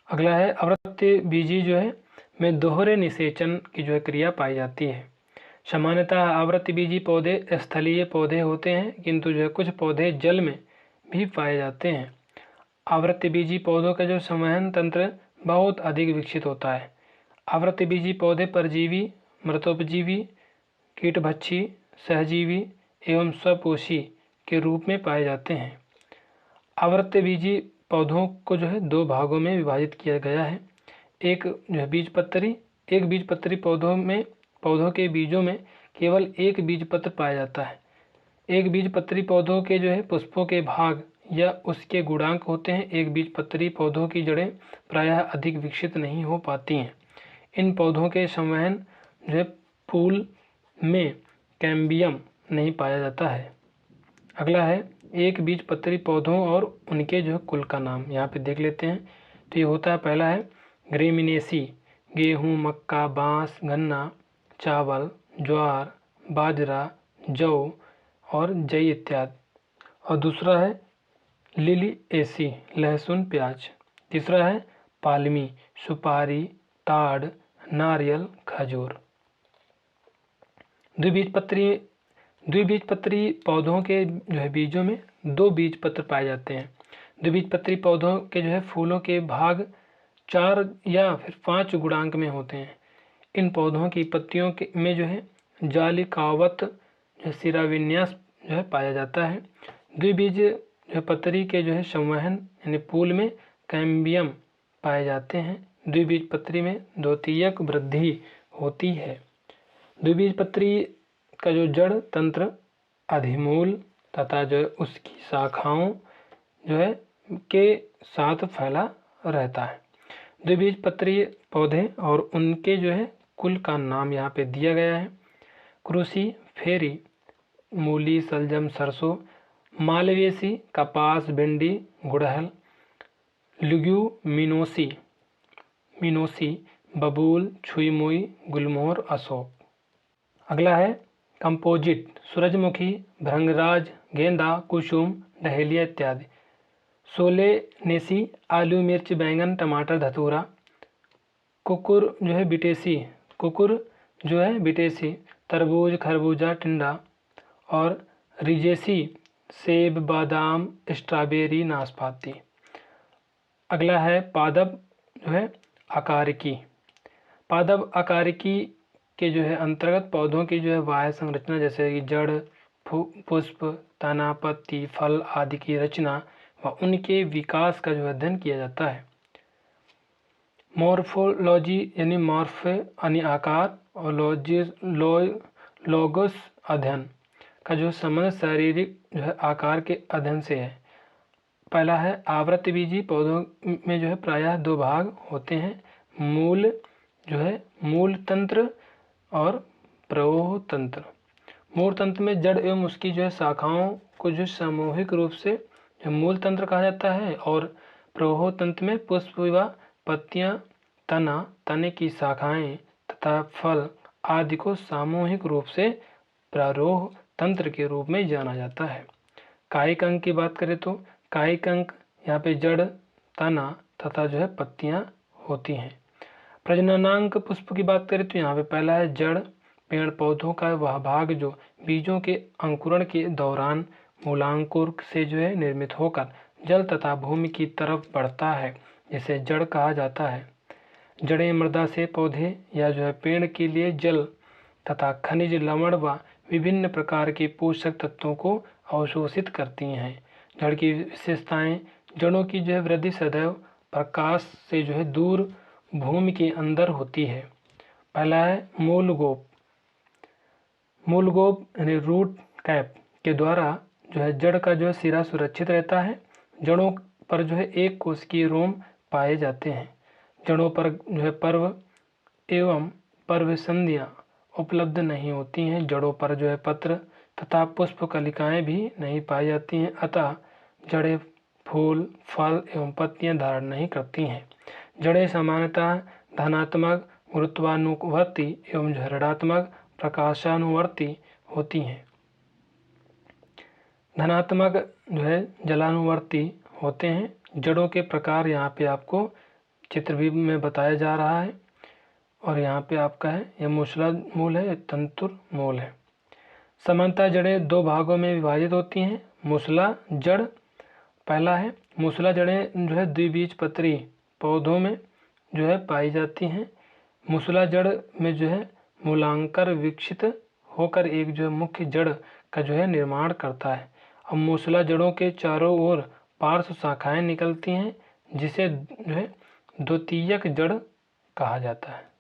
अगला है आवृत्ति बीजी जो है में दोहरे निषेचन की जो है क्रिया पाई जाती है। सामान्यतः आवृत्ति बीजी पौधे स्थलीय पौधे होते हैं, किंतु जो है कुछ पौधे जल में भी पाए जाते हैं। आवृत्ति बीजी पौधों का जो संवहन तंत्र बहुत अधिक विकसित होता है। आवृत्ति बीजी पौधे परजीवी, मृतोपजीवी, कीटभक्षी, सहजीवी एवं स्वपोषी के रूप में पाए जाते हैं। आवृत्ति बीजी पौधों को जो है 2 भागों में विभाजित किया गया है। एक जो है बीजपत्री, एक बीजपत्री पौधों के बीजों में केवल एक बीजपत्र पाया जाता है। एक बीजपत्री पौधों के जो है पुष्पों के भाग या उसके गुणांक होते हैं। एक बीजपत्री पौधों की जड़ें प्रायः अधिक विकसित नहीं हो पाती हैं। इन पौधों के संवहन जो है फूल में कैम्बियम नहीं पाया जाता है। अगला है एक बीजपत्री पौधों और उनके जो है कुल का नाम यहाँ पे देख लेते हैं। तो ये होता है, पहला है ग्रेमिनेसी, गेहूँ, मक्का, बांस, गन्ना, चावल, ज्वार, बाजरा, जौ और जई इत्यादि। और दूसरा है लिलिएसी, लहसुन, प्याज। तीसरा है पालमी, सुपारी, ताड़, नारियल, खजूर। द्विबीजपत्री पौधों के जो है बीजों में 2 बीजपत्र पाए जाते हैं। द्विबीजपत्री पौधों के जो है फूलों के भाग 4 या फिर 5 गुणांक में होते हैं। इन पौधों की पत्तियों के में जो है जालिकावत जो शिराविन्यास जो है पाया जाता है। द्विबीज जो पत्री के जो है संवहन यानी फूल में कैम्बियम पाए जाते हैं। द्विबीजपत्री में द्वितीयक वृद्धि होती है। द्विबीजपत्री का जो जड़ तंत्र अधिमूल तथा जो है उसकी शाखाओं जो है के साथ फैला रहता है। द्विबीजपत्री पौधे और उनके जो है कुल का नाम यहाँ पे दिया गया है। कृषि फेरी, मूली, सलजम, सरसों, मालवेसी, कपास, भिंडी, गुड़हल, ल्यूमिनोसी, बबूल, छुई-मुई, गुलमोहर, अशोक। अगला है कंपोजिट, सूरजमुखी, भृंगराज, गेंदा, कुसुम, डहेलिया इत्यादि। सोलेनेसी, आलू, मिर्च, बैंगन, टमाटर, धतूरा। कुकुर जो है बिटेसी, तरबूज, खरबूजा, टिंडा। और रिजेसी, सेब, बादाम, स्ट्रॉबेरी, नाशपाती। अगला है पादप जो है आकारिकी। पादप आकारिकी के जो है अंतर्गत पौधों की जो है बाह्य संरचना जैसे कि जड़, पुष्प, तना, पत्ती, फल आदि की रचना व उनके विकास का जो अध्ययन किया जाता है। मॉर्फोलॉजी यानी यानी आकार और लोगोस अध्ययन का जो संबंध शारीरिक जो है आकार के अध्ययन से है। पहला है आवृतबीजी पौधों में जो है प्रायः 2 भाग होते हैं, मूल जो है मूल तंत्र और प्रवाह तंत्र। मूल तंत्र में जड़ एवं उसकी जो है शाखाओं को जो सामूहिक रूप से मूल तंत्र कहा जाता है और प्रवाह तंत्र में पुष्प व पत्तियां, तना, तने की शाखाएं तथा फल आदि को सामूहिक रूप से प्रारोह तंत्र के रूप में जाना जाता है। कायिक अंग की बात करें तो कायिक अंग यहाँ पे जड़, तना तथा जो है पत्तियां होती हैं। प्रजननांग पुष्प की बात करें तो यहाँ पे पहला है जड़, पेड़ पौधों का वह भाग जो बीजों के अंकुरण के दौरान मूलांकुर से जो है निर्मित होकर जल तथा भूमि की तरफ बढ़ता है, जिसे जड़ कहा जाता है। जड़ें मृदा से पौधे या जो है पेड़ के लिए जल तथा खनिज, लवण व विभिन्न प्रकार के पोषक तत्वों को अवशोषित करती हैं। जड़ की विशेषताएं, जड़ों की जो है वृद्धि सदैव प्रकाश से जो है दूर भूमि के अंदर होती है। पहला है मूलगोप यानी रूट कैप के द्वारा जो है जड़ का जो है सिरा सुरक्षित रहता है। जड़ों पर जो है एक कोशिकीय रोम पाए जाते हैं। जड़ों पर जो है पर्व एवं पर्वसंधियां उपलब्ध नहीं होती हैं। जड़ों पर जो है पत्र तथा पुष्प कलिकाएं भी नहीं पाई जाती हैं, अतः जड़ें फूल, फल एवं पत्तियां धारण नहीं करती हैं। जड़ें सामान्यतः धनात्मक, गुरुत्वानुवर्ती एवं ऋणात्मक प्रकाशानुवर्ती होती हैं। धनात्मक जो है जलानुवर्ती होते हैं। जड़ों के प्रकार यहाँ पे आपको चित्र भी में बताया जा रहा है और यहाँ पे आपका है यह मूसला मूल है, तंतुर मूल है। सामान्यतः जड़ें 2 भागों में विभाजित होती हैं। मूसला जड़ पहला है। मूसला जड़ें जो है द्विबीजपत्री पौधों में जो है पाई जाती हैं। मूसला जड़ में जो है मूलांकर विकसित होकर एक जो है मुख्य जड़ का जो है निर्माण करता है। अब मूसला जड़ों के चारों ओर पार्श्व शाखाएं निकलती हैं, जिसे जो है द्वितीयक जड़ कहा जाता है।